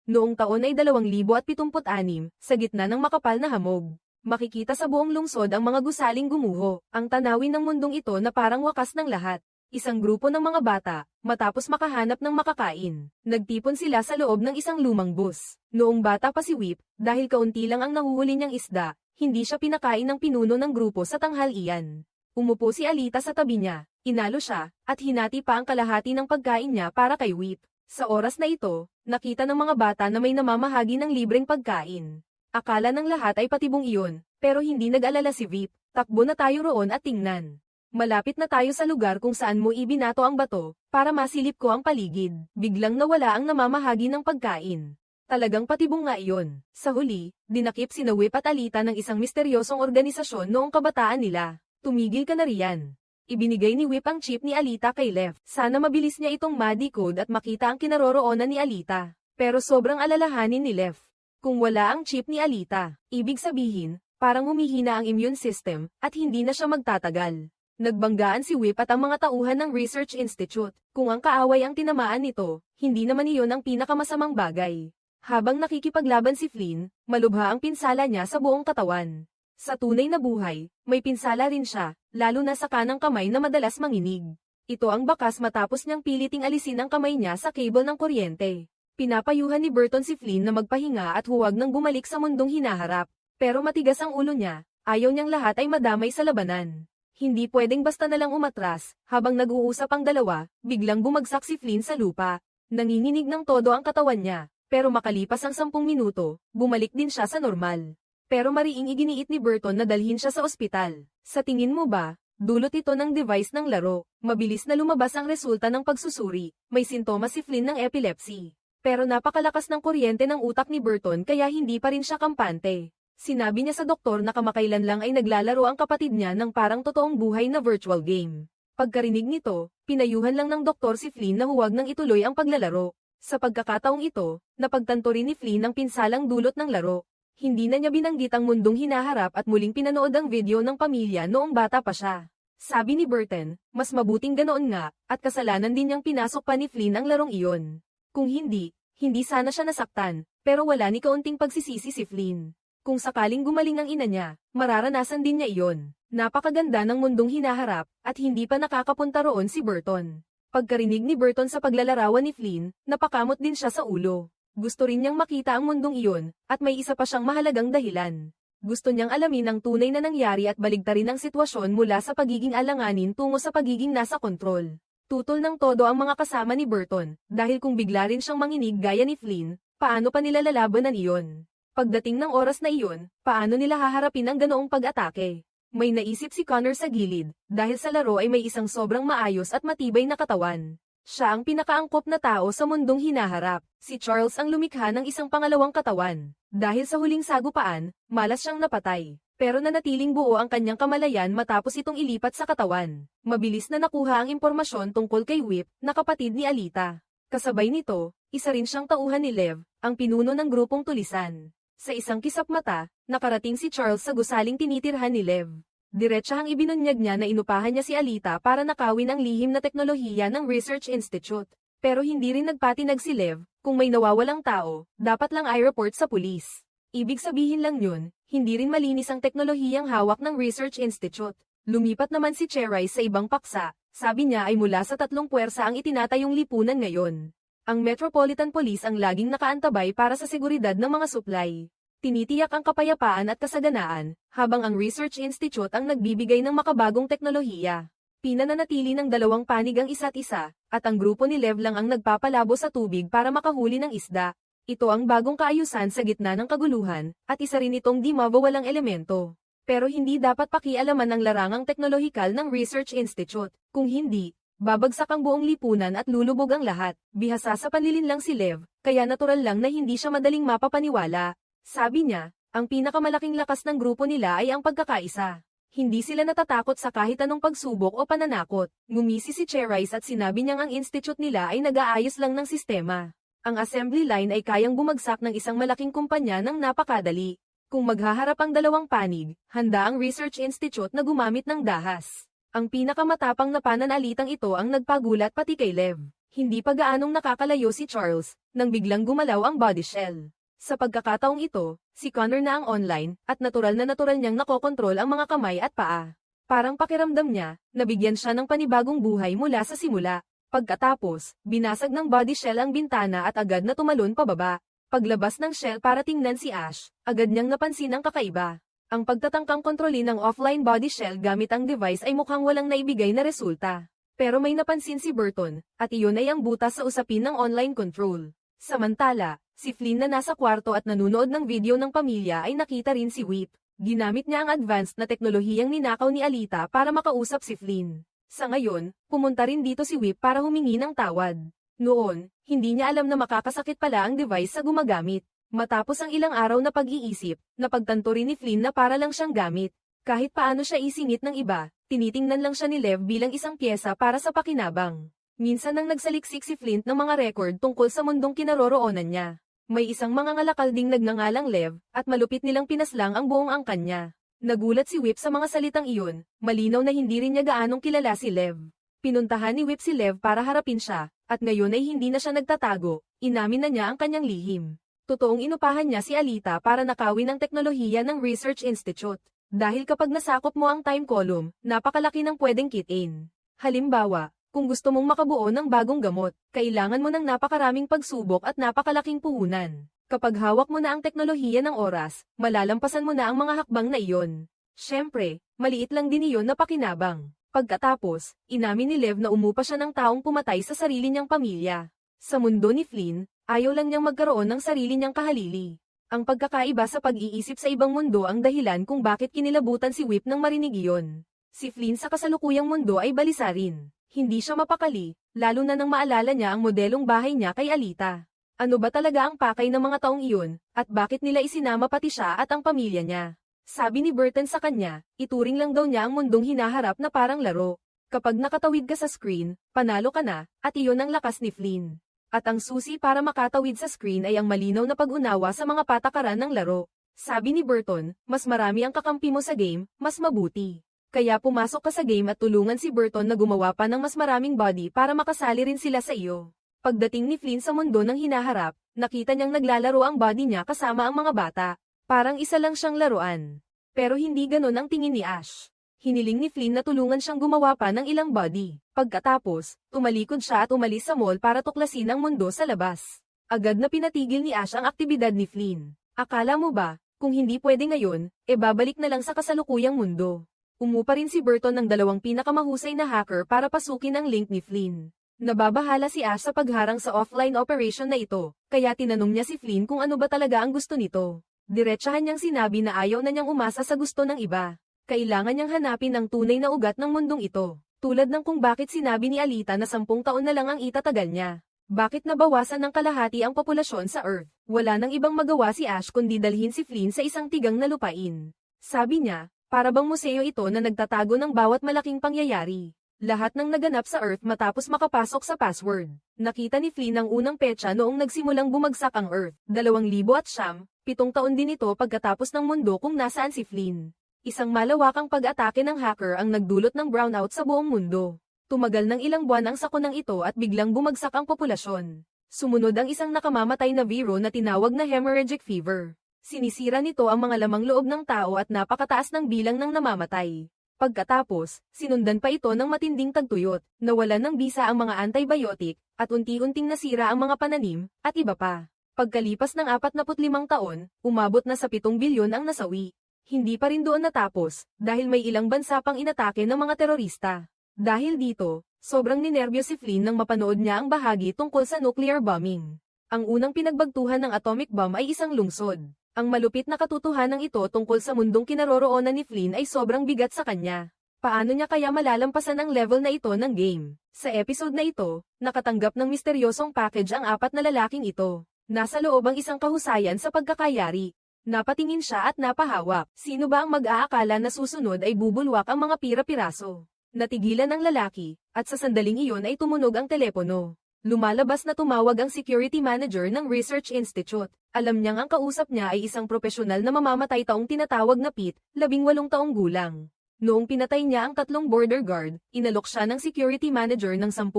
Noong taon ay 2076, sa gitna ng makapal na hamog, makikita sa buong lungsod ang mga gusaling gumuho, ang tanawin ng mundong ito na parang wakas ng lahat. Isang grupo ng mga bata, matapos makahanap ng makakain, nagtipon sila sa loob ng isang lumang bus. Noong bata pa si Whip, dahil kaunti lang ang nahuhuli niyang isda, hindi siya pinakain ng pinuno ng grupo sa tanghalian. Umupo si Alita sa tabi niya, inalo siya, at hinati pa ang kalahati ng pagkain niya para kay Whip. Sa oras na ito, nakita ng mga bata na may namamahagi ng libreng pagkain. Akala ng lahat ay patibong iyon, pero hindi nag-alala si Vip. Takbo na tayo roon at tingnan. Malapit na tayo sa lugar kung saan mo ibinato ang bato, para masilip ko ang paligid. Biglang nawala ang namamahagi ng pagkain. Talagang patibong nga iyon. Sa huli, dinakip sina Whip at Alita ng isang misteryosong organisasyon noong kabataan nila. Tumigil ka na riyan. Ibinigay ni Whip ang chip ni Alita kay Lev. Sana mabilis niya itong ma-decode at makita ang kinaroroonan ni Alita. Pero sobrang alalahanin ni Lev. Kung wala ang chip ni Alita, ibig sabihin, parang humihina ang immune system, at hindi na siya magtatagal. Nagbanggaan si Whip at ang mga tauhan ng Research Institute. Kung ang kaaway ang tinamaan nito, hindi naman iyon ang pinakamasamang bagay. Habang nakikipaglaban si Flynn, malubha ang pinsala niya sa buong katawan. Sa tunay na buhay, may pinsala rin siya, lalo na sa kanang kamay na madalas manginig. Ito ang bakas matapos niyang piliting alisin ang kamay niya sa cable ng kuryente. Pinapayuhan ni Burton si Flynn na magpahinga at huwag nang bumalik sa mundong hinaharap. Pero matigas ang ulo niya, ayaw niyang lahat ay madamay sa labanan. Hindi pwedeng basta nalang umatras, habang nag-uusap ang dalawa, biglang bumagsak si Flynn sa lupa. Nanginginig ng todo ang katawan niya, pero makalipas ang 10 minuto, bumalik din siya sa normal. Pero mariing iginiit ni Burton na dalhin siya sa ospital. Sa tingin mo ba, dulot ito ng device ng laro? Mabilis na lumabas ang resulta ng pagsusuri. May sintomas si Flynn ng epilepsy. Pero napakalakas ng kuryente ng utak ni Burton kaya hindi pa rin siya kampante. Sinabi niya sa doktor na kamakailan lang ay naglalaro ang kapatid niya ng parang totoong buhay na virtual game. Pagkarinig nito, pinayuhan lang ng doktor si Flynn na huwag nang ituloy ang paglalaro. Sa pagkakataong ito, napagtanto rin ni Flynn ang pinsalang dulot ng laro. Hindi na niya binanggit ang mundong hinaharap at muling pinanood ang video ng pamilya noong bata pa siya. Sabi ni Burton, mas mabuting ganoon nga, at kasalanan din niyang pinasok pa ni Flynn ang larong iyon. Kung hindi sana siya nasaktan, pero wala ni kaunting pagsisisi si Flynn. Kung sakaling gumaling ang ina niya, mararanasan din niya iyon. Napakaganda ng mundong hinaharap, at hindi pa nakakapunta roon si Burton. Pagkarinig ni Burton sa paglalarawan ni Flynn, napakamot din siya sa ulo. Gusto rin niyang makita ang mundong iyon, at may isa pa siyang mahalagang dahilan. Gusto niyang alamin ang tunay na nangyari at baligtarin ang sitwasyon mula sa pagiging alanganin tungo sa pagiging nasa kontrol. Tutol ng todo ang mga kasama ni Burton, dahil kung bigla rin siyang manginig gaya ni Flynn, paano pa nila lalabanan iyon? Pagdating ng oras na iyon, paano nila haharapin ang ganoong pag-atake? May naisip si Connor sa gilid, dahil sa laro ay may isang sobrang maayos at matibay na katawan. Siya ang pinakaangkop na tao sa mundong hinaharap. Si Charles ang lumikha ng isang pangalawang katawan. Dahil sa huling sagupaan, malas siyang napatay. Pero nanatiling buo ang kanyang kamalayan matapos itong ilipat sa katawan. Mabilis na nakuha ang impormasyon tungkol kay Whip, na kapatid ni Alita. Kasabay nito, isa rin siyang tauhan ni Lev, ang pinuno ng grupong tulisan. Sa isang kisap mata, nakarating si Charles sa gusaling tinitirhan ni Lev. Diretsahang ibinunyag niya na inupahan niya si Alita para nakawin ang lihim na teknolohiya ng Research Institute. Pero hindi rin nagpatinag si Lev, kung may nawawalang tao, dapat lang i-report sa pulis. Ibig sabihin lang yun, hindi rin malinis ang teknolohiyang hawak ng Research Institute. Lumipat naman si Cherai sa ibang paksa, sabi niya ay mula sa 3 puwersa ang itinatayong lipunan ngayon. Ang Metropolitan Police ang laging nakaantabay para sa seguridad ng mga supply. Tinitiyak ang kapayapaan at kasaganaan, habang ang Research Institute ang nagbibigay ng makabagong teknolohiya. Pinananatili ng 2 panig ang isa't isa, at ang grupo ni Lev lang ang nagpapalabo sa tubig para makahuli ng isda. Ito ang bagong kaayusan sa gitna ng kaguluhan, at isa rin itong di mabawalang elemento. Pero hindi dapat pakialaman ng larangang teknolohikal ng Research Institute. Kung hindi, babagsak ang buong lipunan at lulubog ang lahat. Bihasa sa panlilin lang si Lev, kaya natural lang na hindi siya madaling mapapaniwala. Sabi niya, ang pinakamalaking lakas ng grupo nila ay ang pagkakaisa. Hindi sila natatakot sa kahit anong pagsubok o pananakot. Ngumisi si Cherise at sinabi niyang ang institute nila ay nag-aayos lang ng sistema. Ang assembly line ay kayang bumagsak ng isang malaking kumpanya ng napakadali. Kung maghaharap ang 2 panig, handa ang Research Institute na gumamit ng dahas. Ang pinakamatapang na pananalitang ito ang nagpagulat pati kay Lev. Hindi pa gaanong nakakalayo si Charles, nang biglang gumalaw ang body shell. Sa pagkakataong ito, si Connor na ang online, at natural niyang nakokontrol ang mga kamay at paa. Parang pakiramdam niya, nabigyan siya ng panibagong buhay mula sa simula. Pagkatapos, binasag ng body shell ang bintana at agad na tumalon pababa. Paglabas ng shell para tingnan si Ash, agad niyang napansin ang kakaiba. Ang pagtatangkang kontrolin ng offline body shell gamit ang device ay mukhang walang naibigay na resulta. Pero may napansin si Burton, at iyon ay ang butas sa usapin ng online control. Samantala, si Flynn na nasa kwarto at nanunood ng video ng pamilya ay nakita rin si Whip. Ginamit niya ang advanced na teknolohiyang ninakaw ni Alita para makausap si Flynn. Sa ngayon, pumunta rin dito si Whip para humingi ng tawad. Noon, hindi niya alam na makakasakit pala ang device sa gumagamit. Matapos ang ilang araw na pag-iisip, napagtanto rin ni Flynn na para lang siyang gamit. Kahit paano siya isingit ng iba, tinitingnan lang siya ni Lev bilang isang pyesa para sa pakinabang. Minsan nang nagsaliksik si Flint ng mga record tungkol sa mundong kinaroroonan niya. May isang mga ngalakal ding nagngangalang Lev, at malupit nilang pinaslang ang buong angkan niya. Nagulat si Whip sa mga salitang iyon, malinaw na hindi rin niya gaanong kilala si Lev. Pinuntahan ni Whip si Lev para harapin siya, at ngayon ay hindi na siya nagtatago, inamin na niya ang kanyang lihim. Totoong inupahan niya si Alita para nakawin ang teknolohiya ng Research Institute. Dahil kapag nasakop mo ang time column, napakalaki ng pwedeng kitain. Halimbawa, kung gusto mong makabuo ng bagong gamot, kailangan mo ng napakaraming pagsubok at napakalaking puhunan. Kapag hawak mo na ang teknolohiya ng oras, malalampasan mo na ang mga hakbang na iyon. Siyempre, maliit lang din iyon na pakinabang. Pagkatapos, inamin ni Lev na umupa siya ng taong pumatay sa sarili niyang pamilya. Sa mundo ni Flynn, ayaw lang niyang magkaroon ng sarili niyang kahalili. Ang pagkakaiba sa pag-iisip sa ibang mundo ang dahilan kung bakit kinilabutan si Whip nang marinig iyon. Si Flynn sa kasalukuyang mundo ay balisa rin. Hindi siya mapakali, lalo na nang maalala niya ang modelong bahay niya kay Alita. Ano ba talaga ang pakay ng mga taong iyon, at bakit nila isinama pati siya at ang pamilya niya? Sabi ni Burton sa kanya, ituring lang daw niya ang mundong hinaharap na parang laro. Kapag nakatawid ka sa screen, panalo ka na, at iyon ang lakas ni Flynn. At ang susi para makatawid sa screen ay ang malinaw na pag-unawa sa mga patakaran ng laro. Sabi ni Burton, mas marami ang kakampi mo sa game, mas mabuti. Kaya pumasok ka sa game at tulungan si Burton na gumawa pa ng mas maraming body para makasali rin sila sa iyo. Pagdating ni Flynn sa mundo ng hinaharap, nakita niyang naglalaro ang body niya kasama ang mga bata. Parang isa lang siyang laruan. Pero hindi ganon ang tingin ni Ash. Hiniling ni Flynn na tulungan siyang gumawa pa ng ilang body. Pagkatapos, tumalikod siya at umalis sa mall para tuklasin ang mundo sa labas. Agad na pinatigil ni Ash ang aktibidad ni Flynn. Akala mo ba, kung hindi pwede ngayon, babalik na lang sa kasalukuyang mundo. Umupa rin si Burton ng dalawang pinakamahusay na hacker para pasukin ang link ni Flynn. Nababahala si Ash sa pagharang sa offline operation na ito, kaya tinanong niya si Flynn kung ano ba talaga ang gusto nito. Diretsahan niyang sinabi na ayaw na niyang umasa sa gusto ng iba. Kailangan niyang hanapin ang tunay na ugat ng mundong ito, tulad ng kung bakit sinabi ni Alita na 10 taon na lang ang itatagal niya. Bakit nabawasan ng kalahati ang populasyon sa Earth? Wala nang ibang magawa si Ash kundi dalhin si Flynn sa isang tigang na lupain. Sabi niya, para bang museo ito na nagtatago ng bawat malaking pangyayari. Lahat ng naganap sa Earth matapos makapasok sa password. Nakita ni Flynn ang unang petsa noong nagsimulang bumagsak ang Earth. 2009, 7 taon din ito pagkatapos ng mundo kung nasaan si Flynn. Isang malawakang pag-atake ng hacker ang nagdulot ng brownout sa buong mundo. Tumagal ng ilang buwan ang sakunang ito at biglang bumagsak ang populasyon. Sumunod ang isang nakamamatay na viro na tinawag na hemorrhagic fever. Sinisira nito ang mga lamang loob ng tao at napakataas ng bilang ng namamatay. Pagkatapos, sinundan pa ito ng matinding tagtuyot, nawalan ng bisa ang mga antibiotic, at unti-unting nasira ang mga pananim, at iba pa. Pagkalipas ng 45 taon, umabot na sa 7 bilyon ang nasawi. Hindi pa rin doon natapos, dahil may ilang bansa pang inatake ng mga terorista. Dahil dito, sobrang ninerbyo si Flynn nang mapanood niya ang bahagi tungkol sa nuclear bombing. Ang unang pinagbagtuhan ng atomic bomb ay isang lungsod. Ang malupit na katotohanan ito tungkol sa mundong kinaroroonan ni Flynn ay sobrang bigat sa kanya. Paano niya kaya malalampasan ang level na ito ng game? Sa episode na ito, nakatanggap ng misteryosong package ang 4 na lalaking ito. Nasa loob ang isang kahusayan sa pagkakayari. Napatingin siya at napahawak. Sino ba ang mag-aakala na susunod ay bubulwak ang mga pira-piraso? Natigilan ang lalaki, at sa sandaling iyon ay tumunog ang telepono. Lumalabas na tumawag ang security manager ng Research Institute. Alam niyang ang kausap niya ay isang profesional na mamamatay taong tinatawag na Pete, 18 taong gulang. Noong pinatay niya ang 3 border guard, inalok siya ng security manager ng $10,000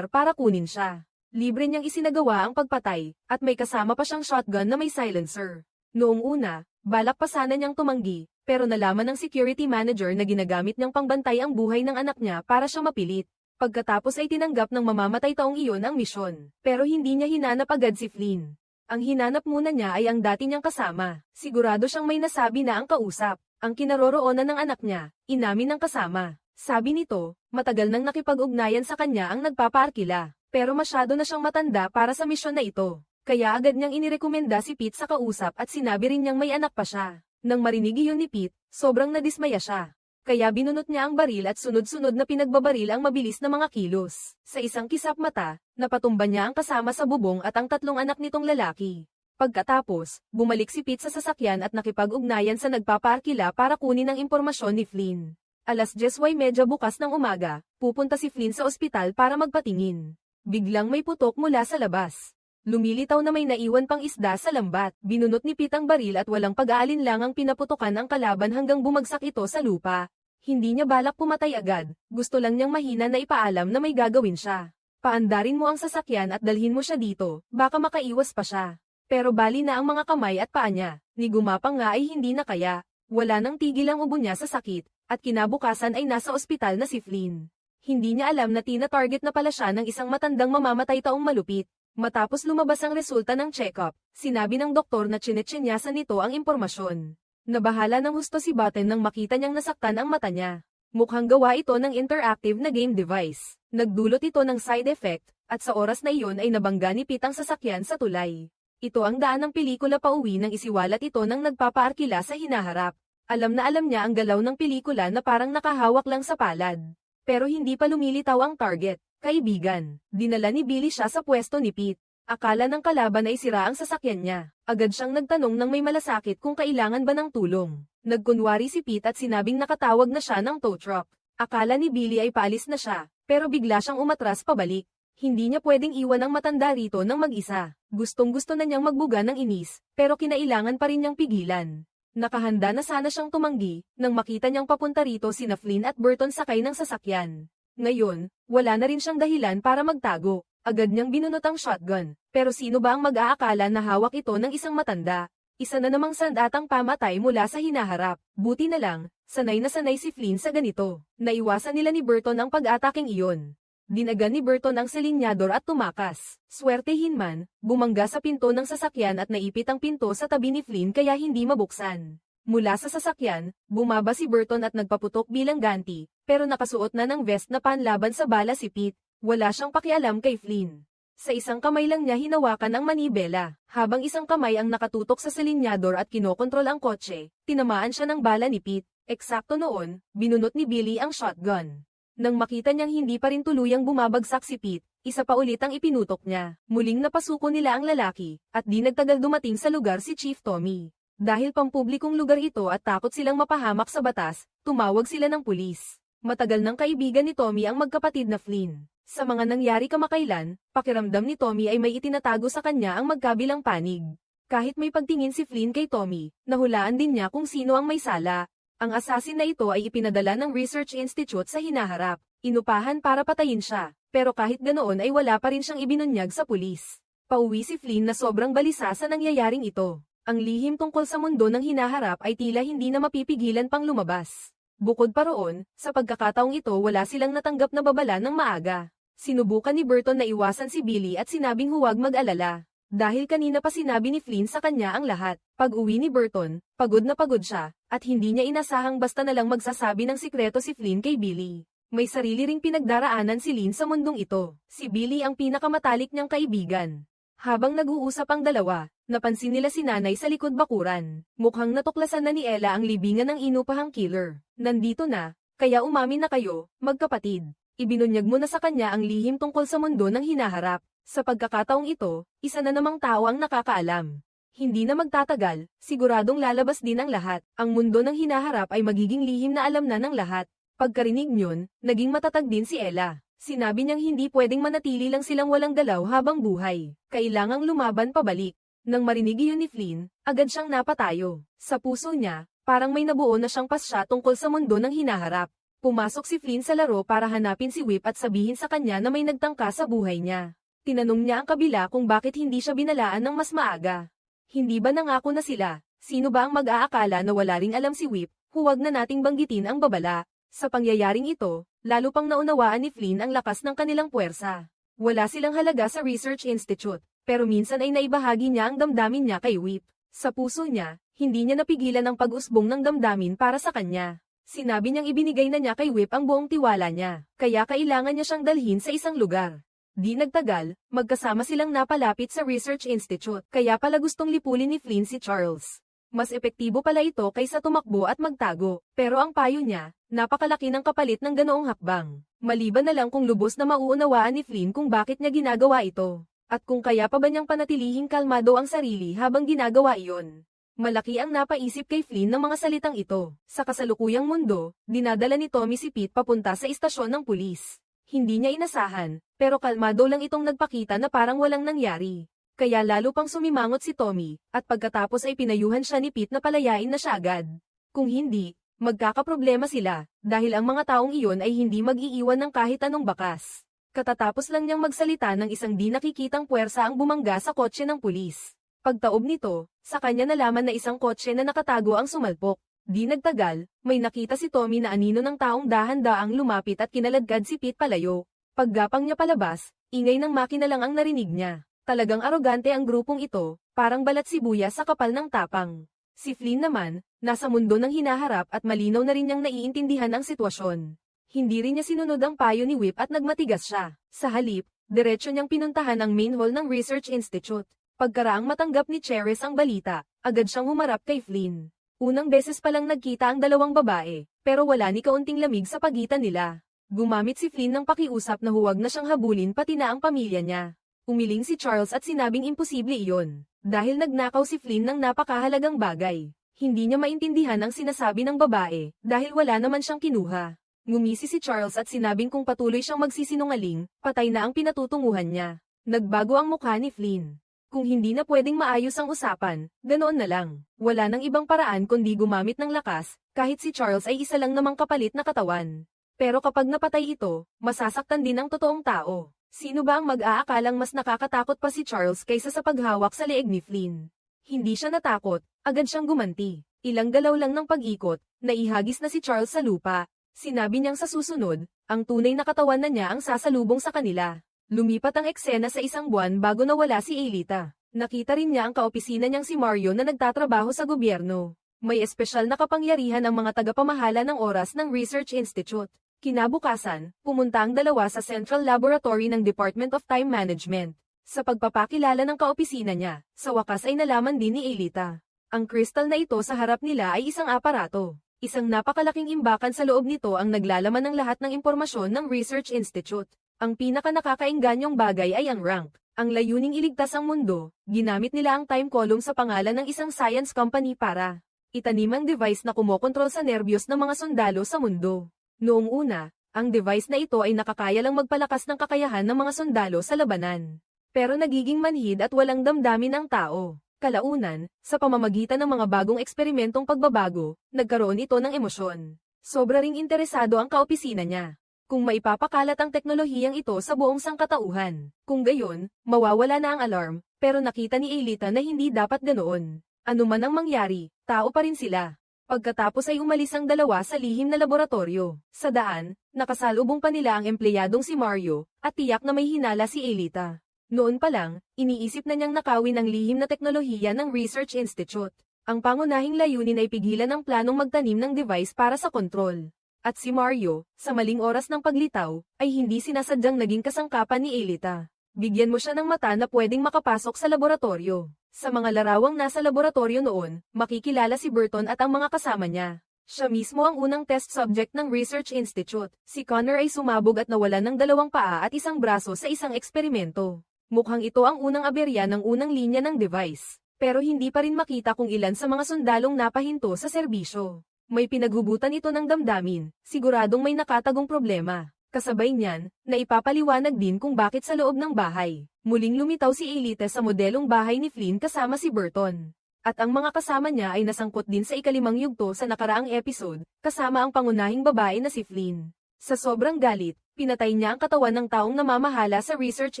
para kunin siya. Libre niyang isinagawa ang pagpatay, at may kasama pa siyang shotgun na may silencer. Noong una, balak pa sana niyang tumanggi, pero nalaman ng security manager na ginagamit niyang pangbantay ang buhay ng anak niya para siya mapilit. Pagkatapos ay tinanggap ng mamamatay taong iyon ang misyon, pero hindi niya hinanap agad si Flynn. Ang hinanap muna niya ay ang dati niyang kasama. Sigurado siyang may nasabi na ang kausap. Ang kinaroroonan ng anak niya, inamin ng kasama. Sabi nito, matagal nang nakipag-ugnayan sa kanya ang nagpapaarkila, pero masyado na siyang matanda para sa misyon na ito. Kaya agad niyang inirekomenda si Pete sa kausap at sinabi rin niyang may anak pa siya. Nang marinig iyon ni Pete, sobrang nadismaya siya. Kaya binunot niya ang baril at sunod-sunod na pinagbabaril ang mabilis na mga kilos. Sa isang kisap mata, napatumba niya ang kasama sa bubong at ang 3 anak nitong lalaki. Pagkatapos, bumalik si Pete sa sasakyan at nakipag-ugnayan sa nagpapaarkila para kunin ang impormasyon ni Flynn. 10:30 bukas ng umaga, pupunta si Flynn sa ospital para magpatingin. Biglang may putok mula sa labas. Lumilitaw na may naiwan pang isda sa lambat. Binunot ni Pete ang baril at walang pag-aalinlangang pinaputukan ang kalaban hanggang bumagsak ito sa lupa. Hindi niya balak pumatay agad, gusto lang niyang mahina na ipaalam na may gagawin siya. Paandarin mo ang sasakyan at dalhin mo siya dito, baka makaiwas pa siya. Pero bali na ang mga kamay at paa niya, ni gumapang nga ay hindi na kaya. Wala nang tigil ang ubo niya sa sakit, at kinabukasan ay nasa ospital na si Flynn. Hindi niya alam na tina-target na pala siya ng isang matandang mamamatay taong malupit. Matapos lumabas ang resulta ng check-up, sinabi ng doktor na chinetsinyasan nito ang impormasyon. Nabahala ng husto si Button nang makita niyang nasaktan ang mata niya. Mukhang gawa ito ng interactive na game device. Nagdulot ito ng side effect, at sa oras na iyon ay nabangga ni Pete ang sasakyan sa tulay. Ito ang daan ng pelikula pauwi nang isiwalat ito ng nagpapaarkila sa hinaharap. Alam na alam niya ang galaw ng pelikula na parang nakahawak lang sa palad. Pero hindi pa lumilitaw ang target. Kaibigan, dinala ni Billy siya sa pwesto ni Pete. Akala ng kalaban ay sira ang sasakyan niya. Agad siyang nagtanong ng may malasakit kung kailangan ba ng tulong. Nagkunwari si Pete at sinabing nakatawag na siya ng tow truck. Akala ni Billy ay paalis na siya, pero bigla siyang umatras pabalik. Hindi niya pwedeng iwan ang matanda rito ng mag-isa. Gustong-gusto na niyang magbuga ng inis, pero kinailangan pa rin niyang pigilan. Nakahanda na sana siyang tumanggi, nang makita niyang papunta rito sina Flynn at Burton sakay ng sasakyan. Ngayon, wala na rin siyang dahilan para magtago. Agad niyang binunot ang shotgun. Pero sino ba ang mag-aakala na hawak ito ng isang matanda? Isa na namang sandatang pamatay mula sa hinaharap. Buti na lang, sanay na sanay si Flynn sa ganito. Naiwasan nila ni Burton ang pag-ataking iyon. Dinagan ni Burton ang selinyador at tumakas. Swertehin man, bumangga sa pinto ng sasakyan at naipit ang pinto sa tabi ni Flynn kaya hindi mabuksan. Mula sa sasakyan, bumaba si Burton at nagpaputok bilang ganti, pero nakasuot na ng vest na panlaban sa bala si Pete. Wala siyang pakialam kay Flynn. Sa isang kamay lang niya hinawakan ang manibela, habang isang kamay ang nakatutok sa selinyador at kinokontrol ang kotse. Tinamaan siya ng bala ni Pete. Eksakto noon, binunot ni Billy ang shotgun. Nang makita niyang hindi pa rin tuluyang bumabagsak si Pete, isa pa ulit ang ipinutok niya. Muling napasuko nila ang lalaki, at di nagtagal dumating sa lugar si Chief Tommy. Dahil pampublikong lugar ito at takot silang mapahamak sa batas, tumawag sila ng pulis. Matagal ng kaibigan ni Tommy ang magkapatid na Flynn. Sa mga nangyari kamakailan, pakiramdam ni Tommy ay may itinatago sa kanya ang magkabilang panig. Kahit may pagtingin si Flynn kay Tommy, nahulaan din niya kung sino ang may sala. Ang assassin na ito ay ipinadala ng Research Institute sa hinaharap. Inupahan para patayin siya, pero kahit ganoon ay wala pa rin siyang ibinunyag sa pulis. Pauwi si Flynn na sobrang balisa sa nangyayaring ito. Ang lihim tungkol sa mundo ng hinaharap ay tila hindi na mapipigilan pang lumabas. Bukod pa roon, sa pagkakataong ito wala silang natanggap na babala ng maaga. Sinubukan ni Burton na iwasan si Billy at sinabing huwag mag-alala. Dahil kanina pa sinabi ni Flynn sa kanya ang lahat. Pag-uwi ni Burton, pagod na pagod siya, at hindi niya inasahang basta na lang magsasabi ng sikreto si Flynn kay Billy. May sarili ring pinagdaraanan si Lynn sa mundong ito. Si Billy ang pinakamatalik niyang kaibigan. Habang nag-uusap ang dalawa, napansin nila si nanay sa likod bakuran. Mukhang natuklasan na ni Ella ang libingan ng inupahang killer. Nandito na, kaya umamin na kayo, magkapatid. Ibinunyag mo na sa kanya ang lihim tungkol sa mundo ng hinaharap. Sa pagkakataong ito, isa na namang tao ang nakakaalam. Hindi na magtatagal, siguradong lalabas din ang lahat. Ang mundo ng hinaharap ay magiging lihim na alam na ng lahat. Pagkarinig niyon, naging matatag din si Ella. Sinabi niyang hindi pwedeng manatili lang silang walang galaw habang buhay. Kailangang lumaban pabalik. Nang marinig iyon ni Flynn, agad siyang napatayo. Sa puso niya, parang may nabuo na siyang pasya tungkol sa mundo ng hinaharap. Pumasok si Flynn sa laro para hanapin si Whip at sabihin sa kanya na may nagtangka sa buhay niya. Tinanong niya ang kabila kung bakit hindi siya binalaan ng mas maaga. Hindi ba nangako na sila? Sino ba ang mag-aakala na wala ring alam si Whip? Huwag na nating banggitin ang babala. Sa pangyayaring ito, lalo pang naunawaan ni Flynn ang lakas ng kanilang puwersa. Wala silang halaga sa Research Institute, pero minsan ay naibahagi niya ang damdamin niya kay Whip. Sa puso niya, hindi niya napigilan ang pag-usbong ng damdamin para sa kanya. Sinabi niyang ibinigay na niya kay Whip ang buong tiwala niya, kaya kailangan niya siyang dalhin sa isang lugar. Di nagtagal, magkasama silang napalapit sa Research Institute, kaya pala gustong lipulin ni Flynn si Charles. Mas epektibo pala ito kaysa tumakbo at magtago, pero ang payo niya, napakalaki ng kapalit ng ganoong hakbang. Maliban na lang kung lubos na mauunawaan ni Flynn kung bakit niya ginagawa ito, at kung kaya pa ba niyang panatilihing kalmado ang sarili habang ginagawa iyon. Malaki ang napaisip kay Flynn ng mga salitang ito. Sa kasalukuyang mundo, dinadala ni Tommy si Pete papunta sa istasyon ng pulis. Hindi niya inasahan, pero kalmado lang itong nagpakita na parang walang nangyari. Kaya lalo pang sumimangot si Tommy, at pagkatapos ay pinayuhan siya ni Pete na palayain na siya agad. Kung hindi, magkakaproblema sila, dahil ang mga taong iyon ay hindi mag-iiwan ng kahit anong bakas. Katatapos lang niyang magsalita ng isang di nakikitang puwersa ang bumangga sa kotse ng pulis. Pagtaob nito, sa kanya nalaman na isang kotse na nakatago ang sumalpok. Di nagtagal, may nakita si Tommy na anino ng taong dahan-daang lumapit at kinaladkad si Pete palayo. Paggapang niya palabas, ingay ng makina lang ang narinig niya. Talagang arogante ang grupong ito, parang balat sibuyas sa kapal ng tapang. Si Flynn naman, nasa mundo ng hinaharap at malinaw na rin niyang naiintindihan ang sitwasyon. Hindi rin niya sinunod ang payo ni Whip at nagmatigas siya. Sa halip, diretsyo niyang pinuntahan ang main hall ng Research Institute. Pagkaraang matanggap ni Cheris ang balita, agad siyang humarap kay Flynn. Unang beses palang nagkita ang dalawang babae, pero wala ni kaunting lamig sa pagitan nila. Gumamit si Flynn ng pakiusap na huwag na siyang habulin pati na ang pamilya niya. Umiling si Charles at sinabing imposible iyon, dahil nagnakaw si Flynn ng napakahalagang bagay. Hindi niya maintindihan ang sinasabi ng babae, dahil wala naman siyang kinuha. Ngumisi si Charles at sinabing kung patuloy siyang magsisinungaling, patay na ang pinatutunguhan niya. Nagbago ang mukha ni Flynn. Kung hindi na pwedeng maayos ang usapan, ganoon na lang. Wala nang ibang paraan kundi gumamit ng lakas, kahit si Charles ay isa lang namang kapalit na katawan. Pero kapag napatay ito, masasaktan din ang totoong tao. Sino ba ang mag-aakalang mas nakakatakot pa si Charles kaysa sa paghawak sa leeg ni Flynn? Hindi siya natakot, agad siyang gumanti. Ilang galaw lang ng pag-ikot, naihagis na si Charles sa lupa. Sinabi niyang sa susunod, ang tunay na katawan na niya ang sasalubong sa kanila. Lumipat ang eksena sa isang buwan bago nawala si Aelita. Nakita rin niya ang kaopisina niyang si Mario na nagtatrabaho sa gobyerno. May espesyal na kapangyarihan ang mga tagapamahala ng oras ng Research Institute. Kinabukasan, pumunta ang dalawa sa Central Laboratory ng Department of Time Management. Sa pagpapakilala ng kaopisina niya, sa wakas ay nalaman din ni Aelita. Ang crystal na ito sa harap nila ay isang aparato. Isang napakalaking imbakan sa loob nito ang naglalaman ng lahat ng impormasyon ng Research Institute. Ang pinaka-nakakaingganyong bagay ay ang rank. Ang layuning iligtas ang mundo, ginamit nila ang time column sa pangalan ng isang science company para itanim ang device na kumokontrol sa nerbiyos ng mga sundalo sa mundo. Noong una, ang device na ito ay nakakaya lang magpalakas ng kakayahan ng mga sundalo sa labanan. Pero nagiging manhid at walang damdamin ang tao. Kalaunan, sa pamamagitan ng mga bagong eksperimentong pagbabago, nagkaroon ito ng emosyon. Sobra ring interesado ang kaopisina niya. Kung maipapakalat ang teknolohiyang ito sa buong sangkatauhan. Kung gayon, mawawala na ang alarm, pero nakita ni Aelita na hindi dapat ganoon. Ano man ang mangyari, tao pa rin sila. Pagkatapos ay umalis ang dalawa sa lihim na laboratorio. Sa daan, nakasalubong pa nila ang empleyadong si Mario, at tiyak na may hinala si Aelita. Noon pa lang, iniisip na niyang nakawin ang lihim na teknolohiya ng Research Institute. Ang pangunahing layunin ay pigilan ang planong magtanim ng device para sa kontrol. At si Mario, sa maling oras ng paglitaw, ay hindi sinasadyang naging kasangkapan ni Aelita. Bigyan mo siya ng mata na pwedeng makapasok sa laboratorio. Sa mga larawang nasa laboratorio noon, makikilala si Burton at ang mga kasama niya. Siya mismo ang unang test subject ng Research Institute. Si Connor ay sumabog at nawalan ng 2 paa at isang braso sa isang eksperimento. Mukhang ito ang unang aberya ng unang linya ng device. Pero hindi pa rin makita kung ilan sa mga sundalong napahinto sa serbisyo. May pinaghubutan ito ng damdamin, siguradong may nakatagong problema. Kasabay niyan, naipapaliwanag din kung bakit sa loob ng bahay. Muling lumitaw si Aelita sa modelong bahay ni Flynn kasama si Burton. At ang mga kasama niya ay nasangkot din sa ikalimang yugto sa nakaraang episode, kasama ang pangunahing babae na si Flynn. Sa sobrang galit, pinatay niya ang katawan ng taong namamahala sa Research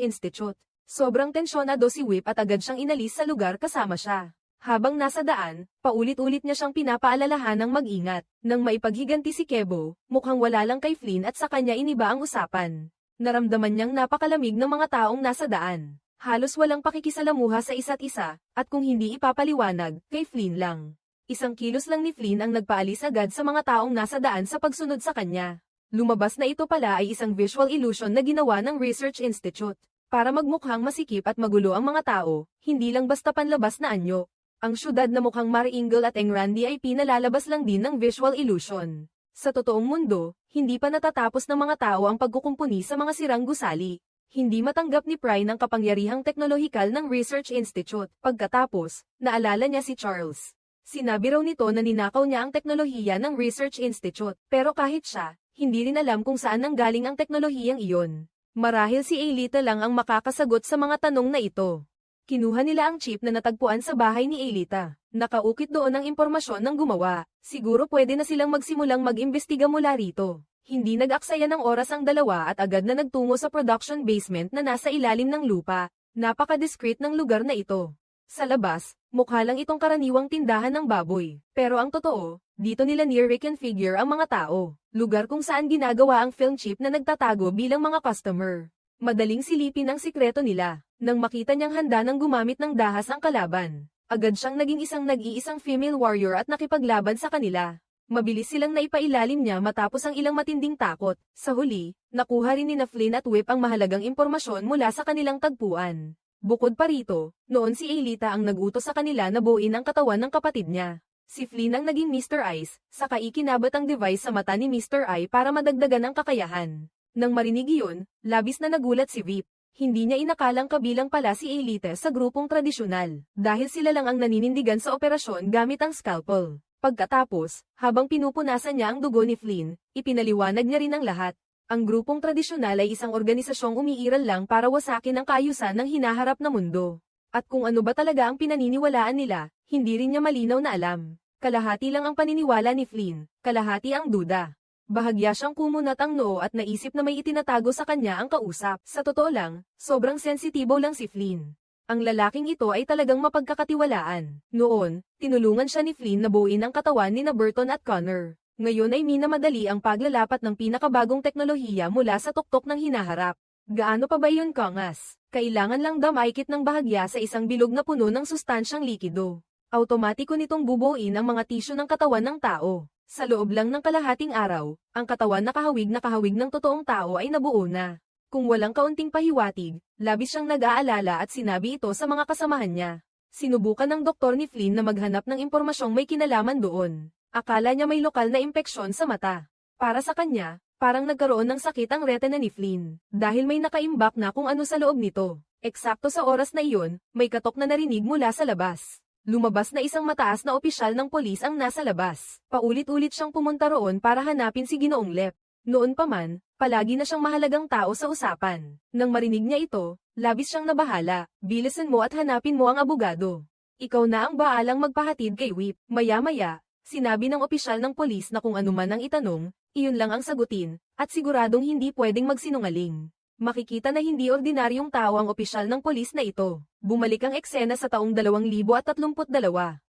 Institute. Sobrang tensyonado si Whip at agad siyang inalis sa lugar kasama siya. Habang nasa daan, paulit-ulit niya siyang pinapaalalahan ng mag-ingat. Nang maipaghiganti si Kebo, mukhang wala lang kay Flynn at sa kanya iniba ang usapan. Naramdaman niyang napakalamig ng mga taong nasa daan. Halos walang pakikisalamuha sa isa't isa, at kung hindi ipapaliwanag, kay Flynn lang. Isang kilos lang ni Flynn ang nagpaalis agad sa mga taong nasa daan sa pagsunod sa kanya. Lumabas na ito pala ay isang visual illusion na ginawa ng Research Institute. Para magmukhang masikip at magulo ang mga tao, hindi lang basta panlabas na anyo. Ang syudad na mukhang Mariingal at Engrandi ay pinalalabas lang din ng visual illusion. Sa totoong mundo, hindi pa natatapos ng mga tao ang pagkukumpuni sa mga sirang gusali. Hindi matanggap ni Pry ang kapangyarihang teknolohikal ng Research Institute. Pagkatapos, naalala niya si Charles. Sinabi raw nito na ninakaw niya ang teknolohiya ng Research Institute. Pero kahit siya, hindi rin alam kung saan nanggaling ang teknolohiyang iyon. Marahil si Aelita lang ang makakasagot sa mga tanong na ito. Kinuha nila ang chip na natagpuan sa bahay ni Aelita. Nakaukit doon ang impormasyon ng gumawa. Siguro pwede na silang magsimulang mag-imbestiga mula rito. Hindi nag-aksaya ng oras ang dalawa at agad na nagtungo sa production basement na nasa ilalim ng lupa. Napaka-discreet ng lugar na ito. Sa labas, mukha lang itong karaniwang tindahan ng baboy. Pero ang totoo, dito nila near-reconfigure ang mga tao. Lugar kung saan ginagawa ang film chip na nagtatago bilang mga customer. Madaling silipin ang sikreto nila. Nang makita niyang handa nang gumamit ng dahas ang kalaban, agad siyang naging isang nag-iisang female warrior at nakipaglaban sa kanila. Mabilis silang naipailalim niya matapos ang ilang matinding takot. Sa huli, nakuha rin ni Flynn at Whip ang mahalagang impormasyon mula sa kanilang tagpuan. Bukod pa rito, noon si Aelita ang nag-utos sa kanila na buuin ang katawan ng kapatid niya. Si Flynn ang naging Mr. Ice, saka ikinabat ang device sa mata ni Mr. Eye para madagdagan ang kakayahan. Nang marinig iyon, labis na nagulat si Vip. Hindi niya inakalang kabilang pala si Aelita sa grupong tradisyonal, dahil sila lang ang naninindigan sa operasyon gamit ang scalpel. Pagkatapos, habang pinupunasan niya ang dugo ni Flynn, ipinaliwanag niya rin ang lahat. Ang grupong tradisyonal ay isang organisasyong umiiral lang para wasakin ang kaayusan ng hinaharap na mundo. At kung ano ba talaga ang pinaniniwalaan nila, hindi rin niya malinaw na alam. Kalahati lang ang paniniwala ni Flynn, kalahati ang duda. Bahagya siyang kumunat ang noo at naisip na may itinatago sa kanya ang kausap. Sa totoo lang, sobrang sensitibo lang si Flynn. Ang lalaking ito ay talagang mapagkakatiwalaan. Noon, tinulungan siya ni Flynn na buuin ang katawan ni Burton at Connor. Ngayon ay minamadali ang paglalapat ng pinakabagong teknolohiya mula sa tuktok ng hinaharap. Gaano pa ba yun, Kongas? Kailangan lang damaykit ng bahagya sa isang bilog na puno ng sustansyang likido. Automatiko nitong bubuin ang mga tisyo ng katawan ng tao. Sa loob lang ng kalahating araw, ang katawan na kahawig ng totoong tao ay nabuo na. Kung walang kaunting pahiwatig, labis siyang nag-aalala at sinabi ito sa mga kasamahan niya. Sinubukan ng doktor ni Flynn na maghanap ng impormasyong may kinalaman doon. Akala niya may lokal na impeksyon sa mata. Para sa kanya, parang nagkaroon ng sakit ang retina ni Flynn, dahil may nakaimbak na kung ano sa loob nito. Eksakto sa oras na iyon, may katok na narinig mula sa labas. Lumabas na isang mataas na opisyal ng polis ang nasa labas. Paulit-ulit siyang pumunta roon para hanapin si Ginoong Lep. Noon pa man, palagi na siyang mahalagang tao sa usapan. Nang marinig niya ito, labis siyang nabahala. Bilisan mo at hanapin mo ang abogado. Ikaw na ang baalang magpahatid kay Whip. Maya-maya, sinabi ng opisyal ng polis na kung anuman ang itanong, iyon lang ang sagutin, at siguradong hindi pwedeng magsinungaling. Makikita na hindi ordinaryong tao ang opisyal ng polis na ito. Bumalik ang eksena sa taong 2032.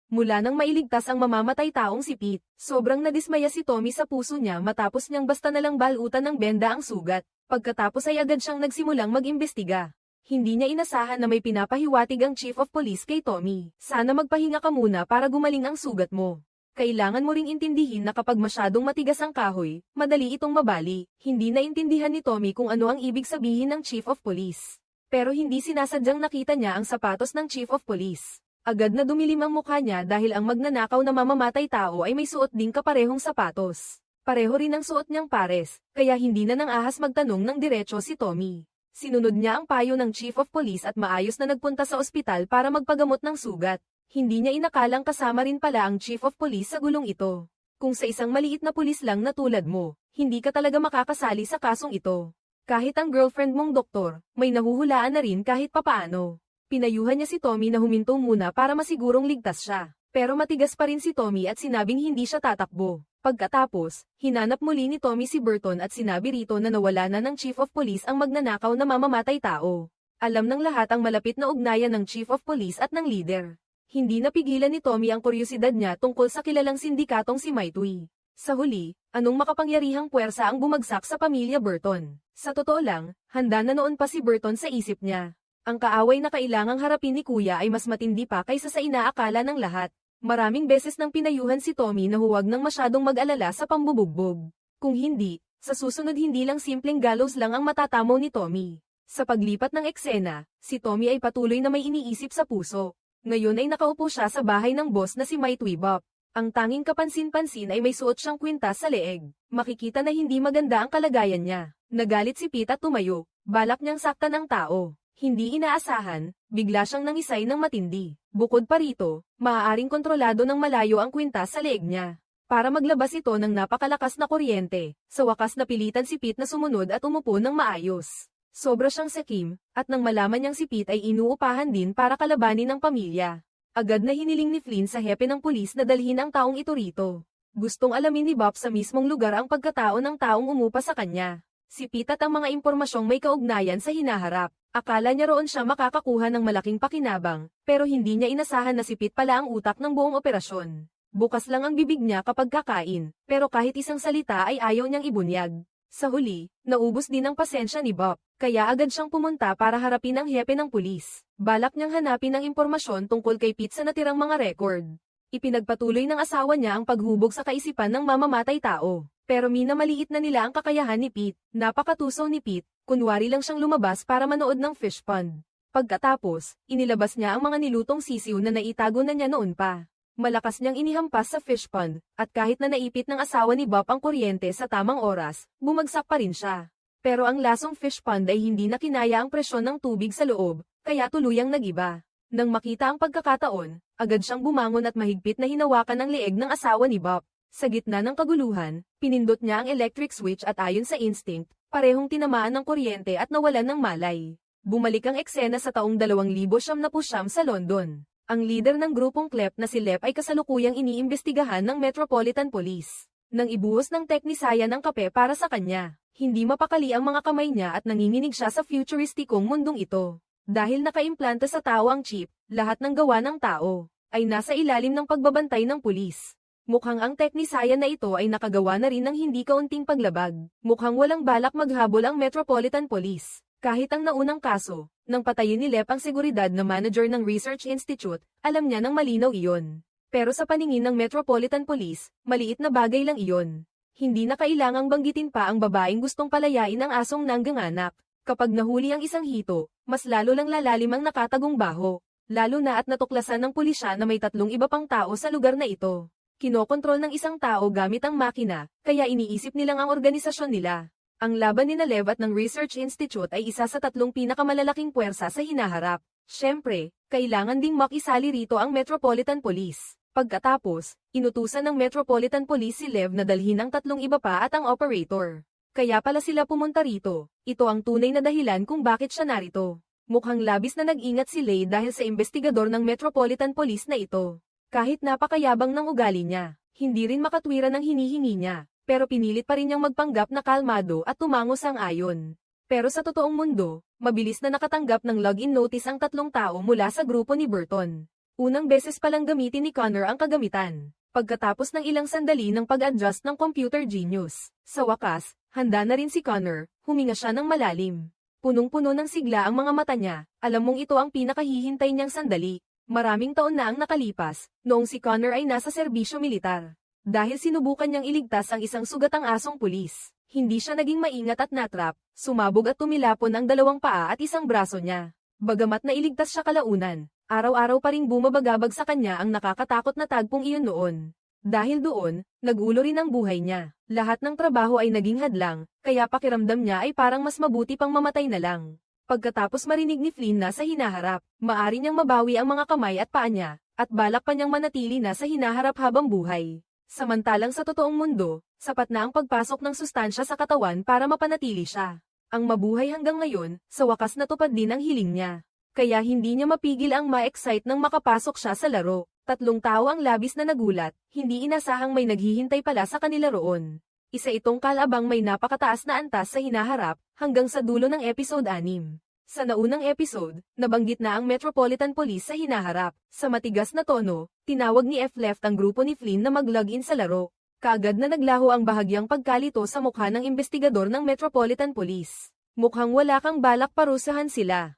Mula nang mailigtas ang mamamatay taong si Pete, sobrang nadismaya si Tommy sa puso niya matapos niyang basta nalang balutan ng benda ang sugat. Pagkatapos ay agad siyang nagsimulang mag-imbestiga. Hindi niya inasahan na may pinapahiwatig ang Chief of Police kay Tommy. Sana magpahinga ka muna para gumaling ang sugat mo. Kailangan mo ring intindihin na kapag masyadong matigas ang kahoy, madali itong mabali. Hindi naintindihan ni Tommy kung ano ang ibig sabihin ng Chief of Police. Pero hindi sinasadyang nakita niya ang sapatos ng Chief of Police. Agad na dumilim ang mukha niya dahil ang magnanakaw na mamamatay tao ay may suot ding kaparehong sapatos. Pareho rin ang suot niyang pares, kaya hindi na nang ahas magtanong ng diretso si Tommy. Sinunod niya ang payo ng Chief of Police at maayos na nagpunta sa ospital para magpagamot ng sugat. Hindi niya inakalang kasama rin pala ang Chief of Police sa gulong ito. Kung sa isang maliit na pulis lang na tulad mo, hindi ka talaga makakasali sa kasong ito. Kahit ang girlfriend mong doktor, may nahuhulaan na rin kahit papaano. Pinayuhan niya si Tommy na huminto muna para masigurong ligtas siya. Pero matigas pa rin si Tommy at sinabing hindi siya tatakbo. Pagkatapos, hinanap muli ni Tommy si Burton at sinabi rito na nawala na ng Chief of Police ang magnanakaw na mamamatay tao. Alam ng lahat ang malapit na ugnayan ng Chief of Police at ng leader. Hindi napigilan ni Tommy ang kuryosidad niya tungkol sa kilalang sindikatong si Maitui. Sa huli, anong makapangyarihang puwersa ang bumagsak sa pamilya Burton? Sa totoo lang, handa na noon pa si Burton sa isip niya. Ang kaaway na kailangang harapin ni Kuya ay mas matindi pa kaysa sa inaakala ng lahat. Maraming beses nang pinayuhan si Tommy na huwag nang masyadong mag-alala sa pambubugbog. Kung hindi, sa susunod hindi lang simpleng gallows lang ang matatamo ni Tommy. Sa paglipat ng eksena, si Tommy ay patuloy na may iniisip sa puso. Ngayon ay nakaupo siya sa bahay ng boss na si Mike Twibop. Ang tanging kapansin-pansin ay may suot siyang kwintas sa leeg. Makikita na hindi maganda ang kalagayan niya. Nagalit si Pete at tumayo. Balak niyang saktan ang tao. Hindi inaasahan, bigla siyang nangisay ng matindi. Bukod pa rito, maaaring kontrolado ng malayo ang kwintas sa leeg niya. Para maglabas ito ng napakalakas na kuryente, sa wakas napilitan si Pete na sumunod at umupo ng maayos. Sobra siyang sakim, at nang malaman niyang si Pete ay inuupahan din para kalabanin ng pamilya. Agad na hiniling ni Flynn sa hepe ng pulis na dalhin ang taong ito rito. Gustong alamin ni Bob sa mismong lugar ang pagkatao ng taong umupa sa kanya. Si Pete at ang mga impormasyong may kaugnayan sa hinaharap. Akala niya roon siya makakakuha ng malaking pakinabang, pero hindi niya inasahan na si Pete pala ang utak ng buong operasyon. Bukas lang ang bibig niya kapag kakain, pero kahit isang salita ay ayaw niyang ibunyag. Sa huli, naubos din ang pasensya ni Bob, kaya agad siyang pumunta para harapin ang hepe ng pulis. Balak niyang hanapin ang impormasyon tungkol kay Pete sa natirang mga record. Ipinagpatuloy ng asawa niya ang paghubog sa kaisipan ng mamamatay tao. Pero minamaliit na nila ang kakayahan ni Pete. Napakatusaw ni Pete, kunwari lang siyang lumabas para manood ng fish pond. Pagkatapos, inilabas niya ang mga nilutong sisiw na naitago na niya noon pa. Malakas niyang inihampas sa fish pond, at kahit na naipit ng asawa ni Bob ang kuryente sa tamang oras, bumagsak pa rin siya. Pero ang lasong fish pond ay hindi na kinaya ang presyon ng tubig sa loob, kaya tuluyang nagiba. Nang makita ang pagkakataon, agad siyang bumangon at mahigpit na hinawakan ang leeg ng asawa ni Bob. Sa gitna ng kaguluhan, pinindot niya ang electric switch at ayon sa instinct, parehong tinamaan ng kuryente at nawalan ng malay. Bumalik ang eksena sa taong 2009 sa London. Ang leader ng grupong Klep na si Lep ay kasalukuyang iniimbestigahan ng Metropolitan Police. Nang ibuhos ng teknisaya ng kape para sa kanya, hindi mapakali ang mga kamay niya at nanginginig siya sa futuristikong mundong ito. Dahil nakaimplanta sa tao ang chip, lahat ng gawa ng tao ay nasa ilalim ng pagbabantay ng pulis. Mukhang ang teknisaya na ito ay nakagawa na rin ng hindi kaunting paglabag. Mukhang walang balak maghabol ang Metropolitan Police. Kahit ang naunang kaso, nang patayin ni Lep ang seguridad na manager ng Research Institute, alam niya nang malinaw iyon. Pero sa paningin ng Metropolitan Police, maliit na bagay lang iyon. Hindi na kailangang banggitin pa ang babaeng gustong palayain ang asong nangganganak. Kapag nahuli ang isang hito, mas lalo lang lalalim ang nakatagong baho. Lalo na at natuklasan ng pulisya na may 3 iba pang tao sa lugar na ito. Kinokontrol ng isang tao gamit ang makina, kaya iniisip nilang ang organisasyon nila. Ang laban ni Lev at ng Research Institute ay isa sa 3 pinakamalalaking puwersa sa hinaharap. Siyempre, kailangan ding makisali rito ang Metropolitan Police. Pagkatapos, inutusan ng Metropolitan Police si Lev na dalhin ang 3 iba pa at ang operator. Kaya pala sila pumunta rito. Ito ang tunay na dahilan kung bakit siya narito. Mukhang labis na nag-ingat si Lei dahil sa investigador ng Metropolitan Police na ito. Kahit napakayabang ng ugali niya, hindi rin makatwiran ang hinihingi niya. Pero pinilit pa rin niyang magpanggap na kalmado at tumango sang-ayon. Pero sa totoong mundo, mabilis na nakatanggap ng login notice ang 3 tao mula sa grupo ni Burton. Unang beses palang gamitin ni Connor ang kagamitan. Pagkatapos ng ilang sandali ng pag-adjust ng computer genius, sa wakas, handa na rin si Connor, huminga siya ng malalim. Punong-puno ng sigla ang mga mata niya, alam mong ito ang pinakahihintay niyang sandali. Maraming taon na ang nakalipas, noong si Connor ay nasa serbisyo militar. Dahil sinubukan niyang iligtas ang isang sugatang asong pulis, hindi siya naging maingat at natrap, sumabog at tumilapon ang 2 paa at isang braso niya. Bagamat nailigtas siya kalaunan, araw-araw pa ring bumabagabag sa kanya ang nakakatakot na tagpong iyon noon. Dahil doon, nag-ulo rin ang buhay niya. Lahat ng trabaho ay naging hadlang, kaya pakiramdam niya ay parang mas mabuti pang mamatay na lang. Pagkatapos marinig ni Flynn na sa hinaharap, maari niyang mabawi ang mga kamay at paa niya, at balak pa niyang manatili na sa hinaharap habang buhay. Samantalang sa totoong mundo, sapat na ang pagpasok ng sustansya sa katawan para mapanatili siya. Ang mabuhay hanggang ngayon, sa wakas natupad din ang hiling niya. Kaya hindi niya mapigil ang ma-excite nang makapasok siya sa laro. 3 tao ang labis na nagulat, hindi inasahang may naghihintay pala sa kanila roon. Isa itong kalabang may napakataas na antas sa hinaharap, hanggang sa dulo ng episode 6. Sa naunang episode, nabanggit na ang Metropolitan Police sa hinaharap. Sa matigas na tono, tinawag ni F-Left ang grupo ni Flynn na mag-login sa laro. Kaagad na naglaho ang bahagyang pagkalito sa mukha ng investigador ng Metropolitan Police. Mukhang wala kang balak parusahan sila.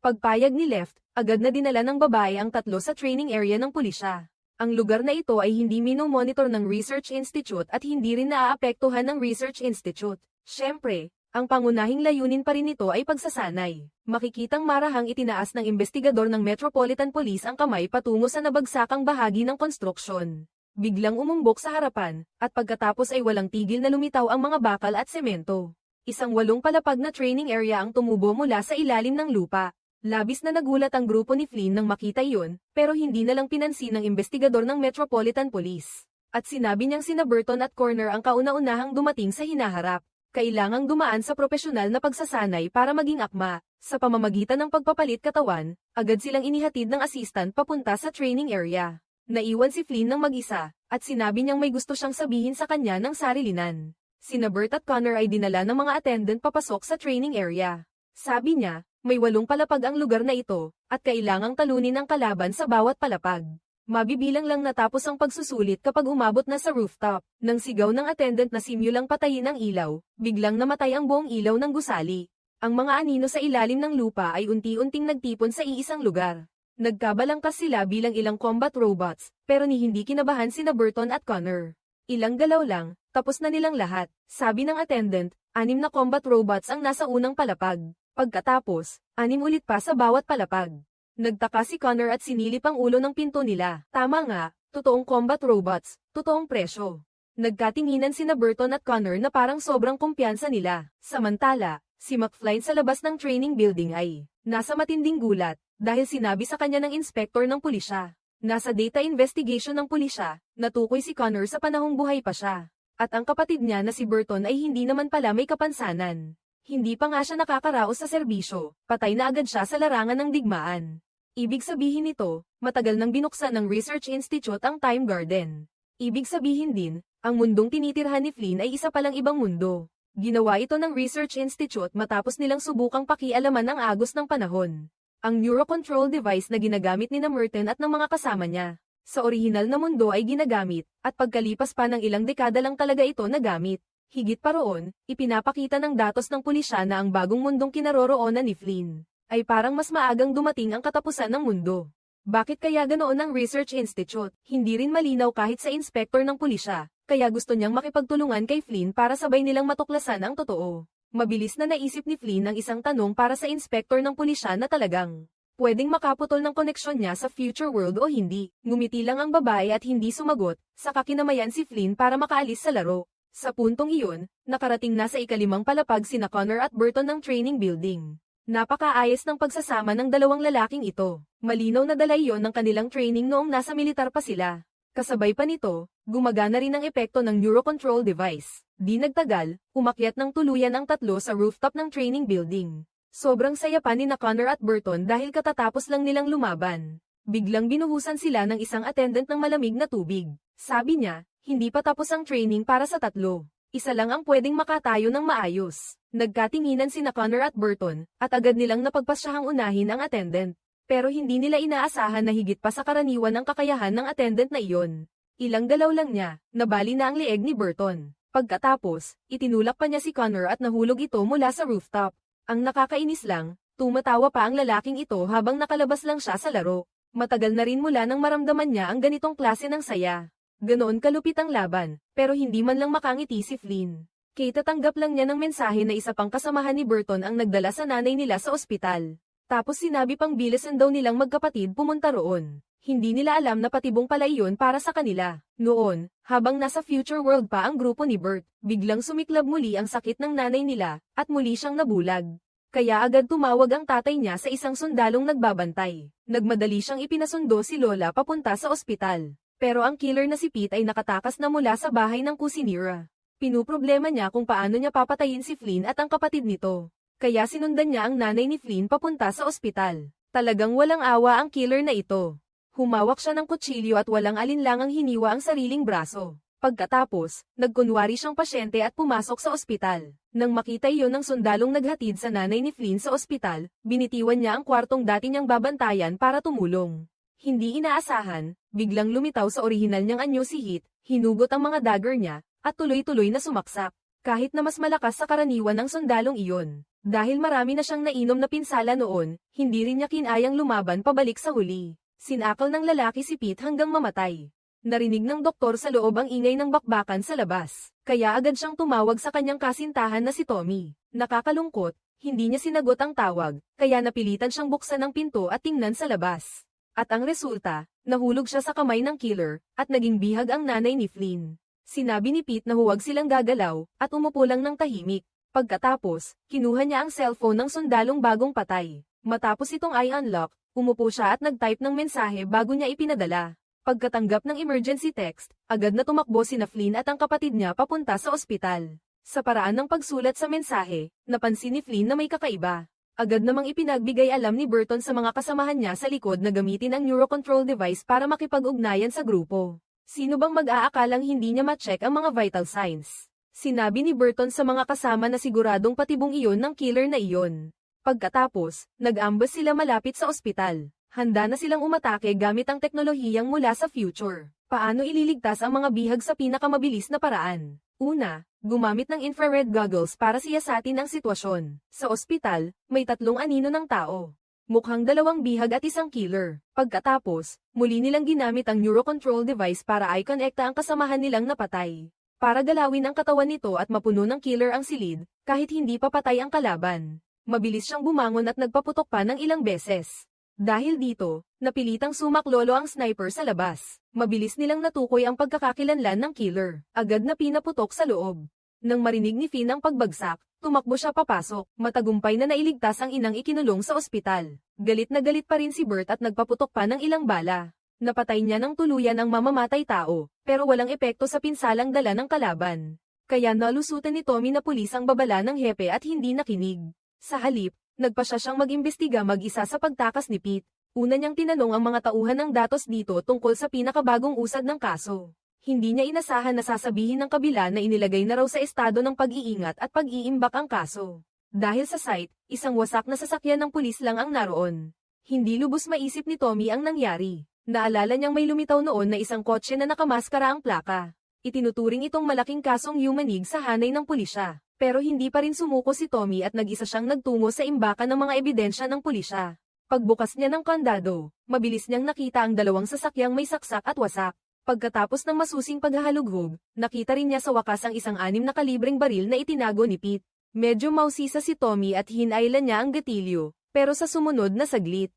Pagpayag ni Left, agad na dinala ng babae ang 3 sa training area ng pulisya. Ang lugar na ito ay hindi minomonitor ng Research Institute at hindi rin naaapektuhan ng Research Institute. Siyempre, ang pangunahing layunin pa rin nito ay pagsasanay. Makikitang marahang itinaas ng investigador ng Metropolitan Police ang kamay patungo sa nabagsakang bahagi ng konstruksyon. Biglang umumbok sa harapan, at pagkatapos ay walang tigil na lumitaw ang mga bakal at semento. Isang 8 palapag na training area ang tumubo mula sa ilalim ng lupa. Labis na nagulat ang grupo ni Flynn nang makita iyon, pero hindi na lang pinansin ng investigador ng Metropolitan Police. At sinabi niyang sina Burton at Corner ang kauna-unahang dumating sa hinaharap. Kailangang dumaan sa propesyonal na pagsasanay para maging akma. Sa pamamagitan ng pagpapalit katawan, agad silang inihatid ng assistant papunta sa training area. Naiwan si Flynn ng mag-isa, at sinabi niyang may gusto siyang sabihin sa kanya ng sarilinan. Sina Bert at Connor ay dinala ng mga attendant papasok sa training area. Sabi niya, may 8 palapag ang lugar na ito, at kailangang talunin ang kalaban sa bawat palapag. Mabibilang lang natapos ang pagsusulit kapag umabot na sa rooftop. Nang sigaw ng attendant na simulang patayin ang ilaw, biglang namatay ang buong ilaw ng gusali. Ang mga anino sa ilalim ng lupa ay unti-unting nagtipon sa iisang lugar. Nagkabalangkas sila bilang ilang combat robots, pero ni hindi kinabahan sina Burton at Connor. Ilang galaw lang, tapos na nilang lahat. Sabi ng attendant, 6 na combat robots ang nasa unang palapag. Pagkatapos, 6 ulit pa sa bawat palapag. Nagtaka si Connor at sinilip ang ulo ng pinto nila. Tama nga, totoong combat robots, totoong presyo. Nagkatinginan sina Burton at Connor na parang sobrang kumpiyansa nila. Samantala, si McFly sa labas ng training building ay nasa matinding gulat dahil sinabi sa kanya ng inspektor ng pulisya. Nasa data investigation ng pulisya, natukoy si Connor sa panahong buhay pa siya. At ang kapatid niya na si Burton ay hindi naman pala may kapansanan. Hindi pa nga siya nakakaraos sa serbisyo, patay na agad siya sa larangan ng digmaan. Ibig sabihin nito, matagal nang binuksan ng Research Institute ang Time Garden. Ibig sabihin din, ang mundong tinitirhan ni Flynn ay isa palang ibang mundo. Ginawa ito ng Research Institute matapos nilang subukang pakialaman ang agos ng panahon. Ang neurocontrol device na ginagamit ni Merton at ng mga kasama niya. Sa orihinal na mundo ay ginagamit, at pagkalipas pa ng ilang dekada lang talaga ito nagamit. Higit pa roon, ipinapakita ng datos ng pulisya na ang bagong mundong kinaroroonan ni Flynn ay parang mas maagang dumating ang katapusan ng mundo. Bakit kaya ganoon ang Research Institute? Hindi rin malinaw kahit sa inspektor ng pulisya, kaya gusto niyang makipagtulungan kay Flynn para sabay nilang matuklasan ang totoo. Mabilis na naisip ni Flynn ang isang tanong para sa inspektor ng pulisya na talagang pwedeng makaputol ng koneksyon niya sa future world o hindi. Ngumiti lang ang babae at hindi sumagot, saka kinamayan si Flynn para makaalis sa laro. Sa puntong iyon, nakarating na sa ika-5 palapag sina Connor at Burton ng training building. Napakaayos ng pagsasama ng dalawang lalaking ito. Malinaw na dala iyon ng kanilang training noong nasa militar pa sila. Kasabay pa nito, gumagana rin ang epekto ng neurocontrol device. Di nagtagal, umakyat ng tuluyan ang tatlo sa rooftop ng training building. Sobrang saya pa ni Connor at Burton dahil katatapos lang nilang lumaban. Biglang binuhusan sila ng isang attendant ng malamig na tubig. Sabi niya, hindi pa tapos ang training para sa tatlo. Isa lang ang pwedeng makatayo ng maayos. Nagkatinginan sina Connor at Burton, at agad nilang napagpasyahang unahin ang attendant. Pero hindi nila inaasahan na higit pa sa karaniwan ang kakayahan ng attendant na iyon. Ilang galaw lang niya, nabali na ang leeg ni Burton. Pagkatapos, itinulak pa niya si Connor at nahulog ito mula sa rooftop. Ang nakakainis lang, tumatawa pa ang lalaking ito habang nakalabas lang siya sa laro. Matagal na rin mula nang maramdaman niya ang ganitong klase ng saya. Ganoon kalupit ang laban, pero hindi man lang makangiti si Flynn. Kitatanggap lang niya ng mensahe na isa pang kasamahan ni Burton ang nagdala sa nanay nila sa ospital. Tapos sinabi pang bilisan daw nilang magkapatid pumunta roon. Hindi nila alam na patibong pala iyon para sa kanila. Noon, habang nasa future world pa ang grupo ni Bert, biglang sumiklab muli ang sakit ng nanay nila, at muli siyang nabulag. Kaya agad tumawag ang tatay niya sa isang sundalong nagbabantay. Nagmadali siyang ipinasundo si Lola papunta sa ospital. Pero ang killer na si Pete ay nakatakas na mula sa bahay ng kusinira. Pinuproblema niya kung paano niya papatayin si Flynn at ang kapatid nito. Kaya sinundan niya ang nanay ni Flynn papunta sa ospital. Talagang walang awa ang killer na ito. Humawak siya ng kutsilyo at walang alinlangang hiniwa ang sariling braso. Pagkatapos, nagkunwari siyang pasyente at pumasok sa ospital. Nang makita iyon ng sundalong naghatid sa nanay ni Flynn sa ospital, binitiwan niya ang kwartong dati niyang babantayan para tumulong. Hindi inaasahan, biglang lumitaw sa orihinal niyang anyo si Heath, hinugot ang mga dagger niya, at tuloy-tuloy na sumaksak. Kahit na mas malakas sa karaniwan ng sundalong iyon. Dahil marami na siyang nainom na pinsala noon, hindi rin niya kinayang lumaban pabalik sa huli. Sinakal ng lalaki si Pete hanggang mamatay. Narinig ng doktor sa loob ang ingay ng bakbakan sa labas, kaya agad siyang tumawag sa kanyang kasintahan na si Tommy. Nakakalungkot, hindi niya sinagot ang tawag, kaya napilitan siyang buksan ang pinto at tingnan sa labas. At ang resulta, nahulog siya sa kamay ng killer, at naging bihag ang nanay ni Flynn. Sinabi ni Pete na huwag silang gagalaw, at umupo lang ng tahimik. Pagkatapos, kinuha niya ang cellphone ng sundalong bagong patay. Matapos itong i-unlock, umupo siya at nag-type ng mensahe bago niya ipinadala. Pagkatanggap ng emergency text, agad na tumakbo sina Flynn at ang kapatid niya papunta sa ospital. Sa paraan ng pagsulat sa mensahe, napansin ni Flynn na may kakaiba. Agad namang ipinagbigay alam ni Burton sa mga kasamahan niya sa likod na gamitin ang neurocontrol device para makipag-ugnayan sa grupo. Sino bang mag-aakalang hindi niya ma-check ang mga vital signs? Sinabi ni Burton sa mga kasama na siguradong patibong iyon ng killer na iyon. Pagkatapos, nag-ambas sila malapit sa ospital. Handa na silang umatake gamit ang teknolohiyang mula sa future. Paano ililigtas ang mga bihag sa pinakamabilis na paraan? Una, gumamit ng infrared goggles para siyasatin ang sitwasyon. Sa ospital, may 3 anino ng tao. Mukhang 2 bihag at 1 killer. Pagkatapos, muli nilang ginamit ang neurocontrol device para i-connecta ang kasamahan nilang napatay. Para galawin ang katawan nito at mapuno ng killer ang silid, kahit hindi pa patay ang kalaban. Mabilis siyang bumangon at nagpaputok pa ng ilang beses. Dahil dito, napilitang sumaklolo ang sniper sa labas. Mabilis nilang natukoy ang pagkakakilanlan ng killer. Agad na pinaputok sa loob. Nang marinig ni Finn ang pagbagsak, tumakbo siya papasok. Matagumpay na nailigtas ang inang ikinulong sa ospital. Galit na galit pa rin si Bert at nagpaputok pa ng ilang bala. Napatay niya ng tuluyan ang mamamatay tao, pero walang epekto sa pinsalang dala ng kalaban. Kaya nalusutan ni Tommy na pulis ang babala ng hepe at hindi nakinig. Sa halip, nagpa siya siyang mag-imbestiga mag-isa sa pagtakas ni Pete. Una niyang tinanong ang mga tauhan ng datos dito tungkol sa pinakabagong usad ng kaso. Hindi niya inasahan na sasabihin ng kabila na inilagay na raw sa estado ng pag-iingat at pag-iimbak ang kaso. Dahil sa site, isang wasak na sasakyan ng pulis lang ang naroon. Hindi lubos maisip ni Tommy ang nangyari. Naalala niyang may lumitaw noon na isang kotse na nakamaskara ang plaka. Itinuturing itong malaking kasong humanig sa hanay ng pulisya. Pero hindi pa rin sumuko si Tommy at nag-isa siyang nagtungo sa imbakan ng mga ebidensya ng pulisya. Pagbukas niya ng kandado, mabilis niyang nakita ang 2 sasakyang may saksak at wasak. Pagkatapos ng masusing paghahalughog, nakita rin niya sa wakas ang isang 6 na kalibreng baril na itinago ni Pete. Medyo mausisa si Tommy at hinailan niya ang gatilyo, pero sa sumunod na saglit.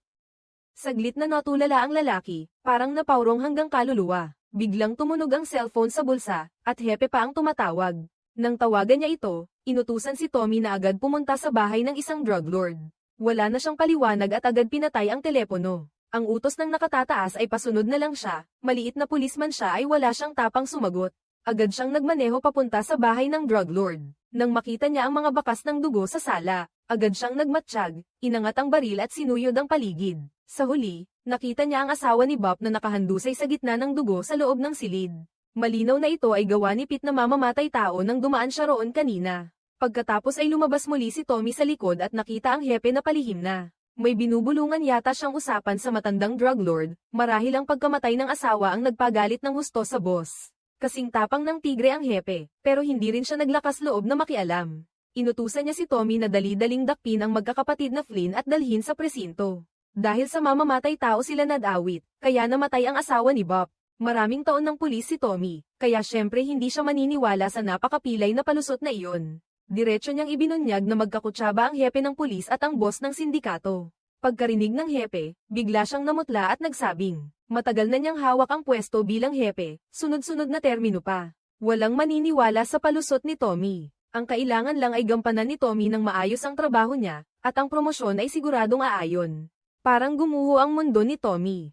Saglit na natulala ang lalaki, parang napaurong hanggang kaluluwa. Biglang tumunog ang cellphone sa bulsa, at hepe pa ang tumatawag. Nang tawagan niya ito, inutusan si Tommy na agad pumunta sa bahay ng isang drug lord. Wala na siyang paliwanag at agad pinatay ang telepono. Ang utos ng nakatataas ay pasunod na lang siya, maliit na pulisman siya ay wala siyang tapang sumagot. Agad siyang nagmaneho papunta sa bahay ng drug lord. Nang makita niya ang mga bakas ng dugo sa sala, agad siyang nagmatsyag, inangat ang baril at sinuyod ang paligid. Sa huli, nakita niya ang asawa ni Bob na nakahandusay sa gitna ng dugo sa loob ng silid. Malinaw na ito ay gawa ni Pete na mamamatay tao nang dumaan siya roon kanina. Pagkatapos ay lumabas muli si Tommy sa likod at nakita ang hepe na palihim na. May binubulungan yata siyang usapan sa matandang drug lord, marahil ang pagkamatay ng asawa ang nagpagalit ng husto sa boss. Kasing tapang ng tigre ang hepe, pero hindi rin siya naglakas loob na makialam. Inutusan niya si Tommy na dali-daling dakpin ang magkakapatid na Flynn at dalhin sa presinto. Dahil sa mamamatay tao sila nadawit, kaya namatay ang asawa ni Bob. Maraming taon ng pulis si Tommy, kaya syempre hindi siya maniniwala sa napakapilay na palusot na iyon. Diretso niyang ibinunyag na magkakutsaba ang hepe ng pulis at ang boss ng sindikato. Pagkarinig ng hepe, bigla siyang namutla at nagsabing, matagal na niyang hawak ang pwesto bilang hepe, sunod-sunod na termino pa. Walang maniniwala sa palusot ni Tommy. Ang kailangan lang ay gampanan ni Tommy ng maayos ang trabaho niya, at ang promosyon ay siguradong aayon. Parang gumuho ang mundo ni Tommy.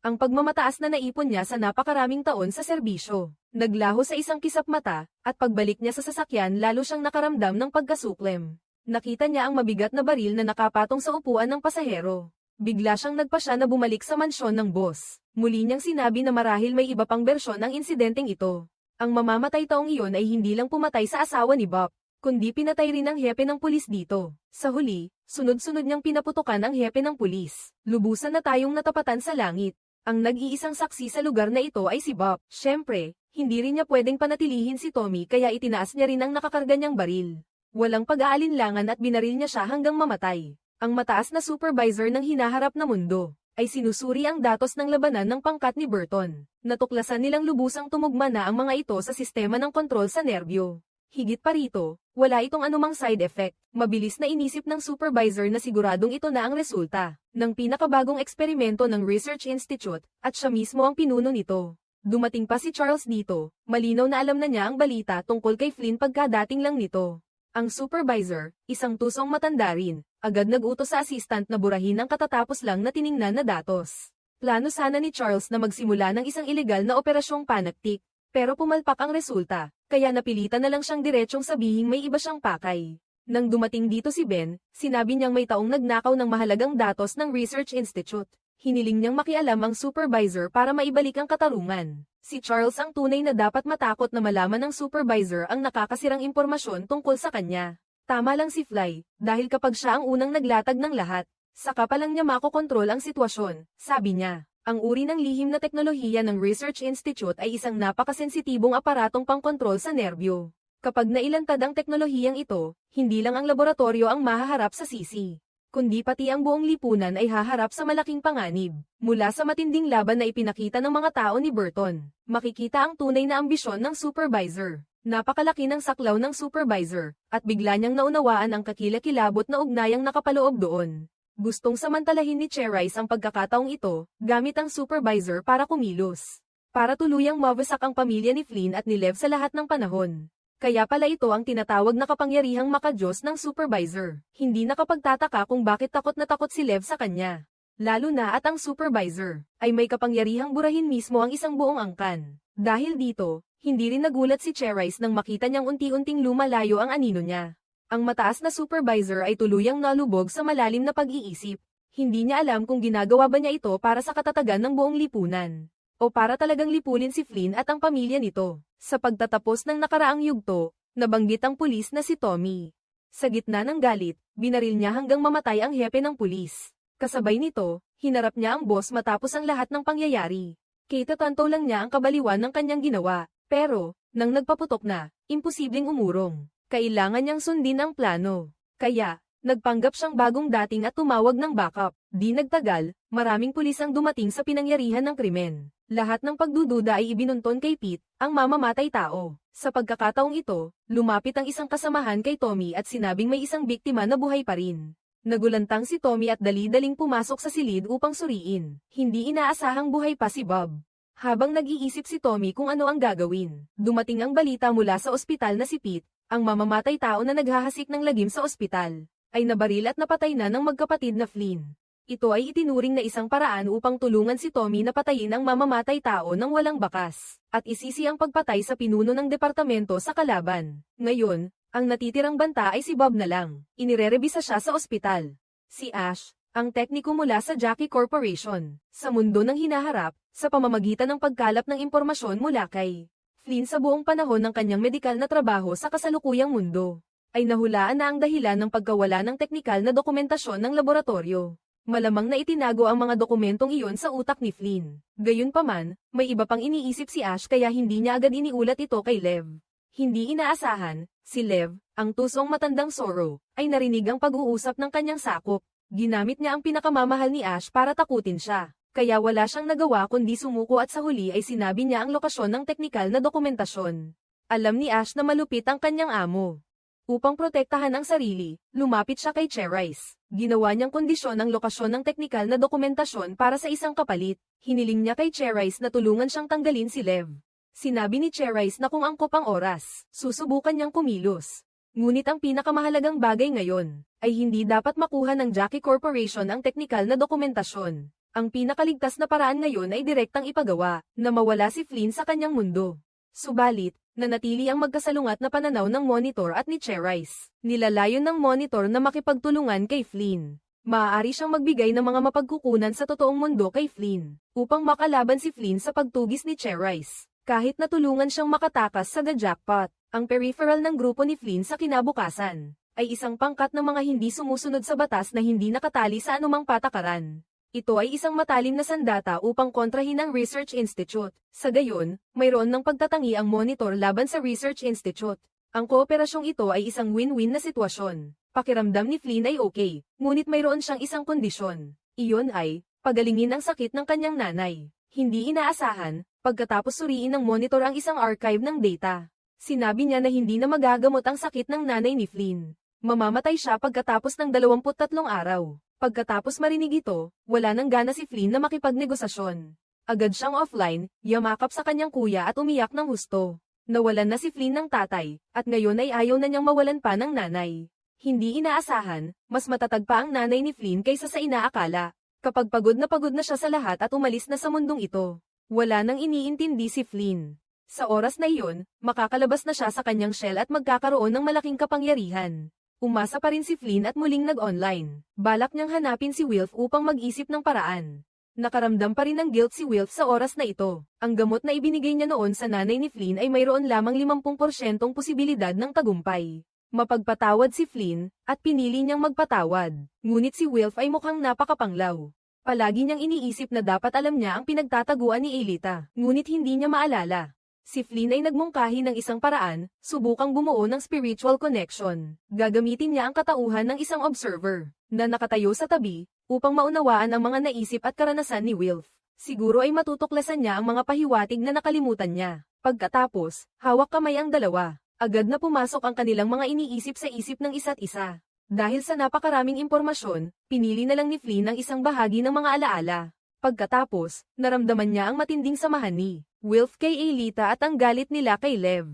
Ang pagmamataas na naipon niya sa napakaraming taon sa serbisyo. Naglaho sa isang kisap mata, at pagbalik niya sa sasakyan lalo siyang nakaramdam ng pagkasuklem. Nakita niya ang mabigat na baril na nakapatong sa upuan ng pasahero. Bigla siyang nagpasya na bumalik sa mansyon ng boss. Muli niyang sinabi na marahil may iba pang bersyon ng insidenteng ito. Ang mamamatay taong iyon ay hindi lang pumatay sa asawa ni Bob, kundi pinatay rin ang hepe ng pulis dito. Sa huli, sunod-sunod niyang pinaputukan ang hepe ng pulis. Lubusan na tayong natapatan sa langit. Ang nag-iisang saksi sa lugar na ito ay si Bob. Siyempre, hindi rin niya pwedeng panatilihin si Tommy kaya itinaas niya rin ang nakakarga niyang baril. Walang pag-aalinlangan at binaril niya siya hanggang mamatay. Ang mataas na supervisor ng hinaharap na mundo. ay sinusuri ang datos ng labanan ng pangkat ni Burton. Natuklasan nilang lubusang tumugma na ang mga ito sa sistema ng kontrol sa nerbyo. Higit pa rito, wala itong anumang side effect. Mabilis na inisip ng supervisor na siguradong ito na ang resulta ng pinakabagong eksperimento ng Research Institute, at siya mismo ang pinuno nito. Dumating pa si Charles dito, malinaw na alam na niya ang balita tungkol kay Flynn pagkadating lang nito. Ang supervisor, isang tusong matanda rin, agad nag-utos sa assistant na burahin ang katatapos lang na tiningnan na datos. Plano sana ni Charles na magsimula ng isang ilegal na operasyong panaktik, pero pumalpak ang resulta, kaya napilitan na lang siyang diretsyong sabihing may iba siyang pakay. Nang dumating dito si Ben, sinabi niyang may taong nagnakaw ng mahalagang datos ng Research Institute. Hiniling niyang makialam ang supervisor para maibalik ang katarungan. Si Charles ang tunay na dapat matakot na malaman ng supervisor ang nakakasirang impormasyon tungkol sa kanya. Tama lang si Fly, dahil kapag siya ang unang naglatag ng lahat, saka pa lang niya makokontrol ang sitwasyon, sabi niya. Ang uri ng lihim na teknolohiya ng Research Institute ay isang napakasensitibong aparatong pangkontrol sa nerbyo. Kapag nailantad ang teknolohiyang ito, hindi lang ang laboratorio ang mahaharap sa sisi, kundi pati ang buong lipunan ay haharap sa malaking panganib. Mula sa matinding laban na ipinakita ng mga tao ni Burton, makikita ang tunay na ambisyon ng supervisor. Napakalaki ng saklaw ng supervisor, at bigla niyang naunawaan ang kakilakilabot na ugnayang nakapaloob doon. Gustong samantalahin ni Cherise ang pagkakataong ito, gamit ang supervisor para kumilos. Para tuluyang mawasak ang pamilya ni Flynn at ni Lev sa lahat ng panahon. Kaya pala ito ang tinatawag na kapangyarihang makadiyos ng supervisor. Hindi nakapagtataka kung bakit takot na takot si Lev sa kanya. Lalo na at ang supervisor, ay may kapangyarihang burahin mismo ang isang buong angkan. Dahil dito, hindi rin nagulat si Cherise nang makita niyang unti-unting lumalayo ang anino niya. Ang mataas na supervisor ay tuluyang nalubog sa malalim na pag-iisip. Hindi niya alam kung ginagawa ba niya ito para sa katatagan ng buong lipunan, o para talagang lipulin si Flynn at ang pamilya nito. Sa pagtatapos ng nakaraang yugto, nabanggit ang pulis na si Tommy. Sa gitna ng galit, binaril niya hanggang mamatay ang hepe ng pulis. Kasabay nito, hinarap niya ang boss matapos ang lahat ng pangyayari. Kitatanto lang niya ang kabaliwan ng kanyang ginawa, pero, nang nagpaputok na, imposibleng umurong. Kailangan niyang sundin ang plano. Kaya, nagpanggap siyang bagong dating at tumawag ng backup. Di nagtagal, maraming pulis ang dumating sa pinangyarihan ng krimen. Lahat ng pagdududa ay ibinunton kay Pete, ang mamamatay tao. Sa pagkakataong ito, lumapit ang isang kasamahan kay Tommy at sinabing may isang biktima na buhay pa rin. Nagulantang si Tommy at dali-daling pumasok sa silid upang suriin. Hindi inaasahang buhay pa si Bob. Habang nag-iisip si Tommy kung ano ang gagawin, dumating ang balita mula sa ospital na si Pete, ang mamamatay tao na naghahasik ng lagim sa ospital, ay nabaril at napatay na ng magkapatid na Flynn. Ito ay itinuring na isang paraan upang tulungan si Tommy na patayin ang mamamatay tao ng walang bakas, at isisi ang pagpatay sa pinuno ng departamento sa kalaban. Ngayon, ang natitirang banta ay si Bob na lang. Inirerebisa siya sa ospital. Si Ash, ang tekniko mula sa Jackie Corporation, sa mundo ng hinaharap, sa pamamagitan ng pagkalap ng impormasyon mula kay Flynn sa buong panahon ng kanyang medikal na trabaho sa kasalukuyang mundo, ay nahulaan na ang dahilan ng pagkawala ng teknikal na dokumentasyon ng laboratorio. Malamang na itinago ang mga dokumentong iyon sa utak ni Flynn. Gayunpaman, may iba pang iniisip si Ash kaya hindi niya agad iniulat ito kay Lev. Hindi inaasahan, si Lev, ang tusong matandang Zorro, ay narinig ang pag-uusap ng kanyang sakop. Ginamit niya ang pinakamamahal ni Ash para takutin siya. Kaya wala siyang nagawa kundi sumuko at sa huli ay sinabi niya ang lokasyon ng teknikal na dokumentasyon. Alam ni Ash na malupit ang kanyang amo. Upang protektahan ang sarili, lumapit siya kay Cherise. Ginawa niyang kondisyon ang lokasyon ng teknikal na dokumentasyon para sa isang kapalit. Hiniling niya kay Cherise na tulungan siyang tanggalin si Lev. Sinabi ni Cherise na kung angkop ang oras, susubukan niyang kumilos. Ngunit ang pinakamahalagang bagay ngayon, ay hindi dapat makuha ng Jackie Corporation ang teknikal na dokumentasyon. Ang pinakaligtas na paraan ngayon ay direktang ipagawa, na mawala si Flynn sa kanyang mundo. Subalit, nanatili ang magkasalungat na pananaw ng Monitor at ni Cherise. Nilalayon ng Monitor na makipagtulungan kay Flynn. Maaari siyang magbigay ng mga mapagkukunan sa totoong mundo kay Flynn, upang makalaban si Flynn sa pagtugis ni Cherise. Kahit natulungan siyang makatakas sa The Jackpot, ang peripheral ng grupo ni Flynn sa kinabukasan, ay isang pangkat ng mga hindi sumusunod sa batas na hindi nakatali sa anumang patakaran. Ito ay isang matalim na sandata upang kontrahin ang Research Institute. Sa gayon, mayroon ng pagtatangi ang Monitor laban sa Research Institute. Ang kooperasyong ito ay isang win-win na sitwasyon. Pakiramdam ni Flynn ay okay, ngunit mayroon siyang isang kondisyon. Iyon ay, pagalingin ang sakit ng kanyang nanay. Hindi inaasahan, pagkatapos suriin ng monitor ang isang archive ng data. Sinabi niya na hindi na magagamot ang sakit ng nanay ni Flynn. Mamamatay siya pagkatapos ng 23 araw. Pagkatapos marinig ito, wala nang gana si Flynn na makipagnegosasyon. Agad siyang offline, yamakap sa kanyang kuya at umiyak ng husto. Nawalan na si Flynn ng tatay, at ngayon ay ayaw na niyang mawalan pa ng nanay. Hindi inaasahan, mas matatag pa ang nanay ni Flynn kaysa sa inaakala. Kapag pagod na siya sa lahat at umalis na sa mundong ito, wala nang iniintindi si Flynn. Sa oras na iyon, makakalabas na siya sa kanyang shell at magkakaroon ng malaking kapangyarihan. Umasa pa rin si Flynn at muling nag-online. Balak niyang hanapin si Wilf upang mag-isip ng paraan. Nakaramdam pa rin ng guilt si Wilf sa oras na ito. Ang gamot na ibinigay niya noon sa nanay ni Flynn ay mayroon lamang 50% posibilidad ng tagumpay. Mapagpatawad si Flynn, at pinili niyang magpatawad. Ngunit si Wilf ay mukhang napakapanglaw. Palagi niyang iniisip na dapat alam niya ang pinagtataguan ni Aelita, ngunit hindi niya maalala. Si Flynn ay nagmungkahi ng isang paraan, subukang bumuo ng spiritual connection. Gagamitin niya ang katauhan ng isang observer, na nakatayo sa tabi, upang maunawaan ang mga naisip at karanasan ni Wilf. Siguro ay matutuklasan niya ang mga pahiwatig na nakalimutan niya. Pagkatapos, hawak kamay ang dalawa. Agad na pumasok ang kanilang mga iniisip sa isip ng isa't isa. Dahil sa napakaraming impormasyon, pinili na lang ni Flynn ang isang bahagi ng mga alaala. Pagkatapos, naramdaman niya ang matinding samahan ni Wilf kay Aelita at ang galit nila kay Lev.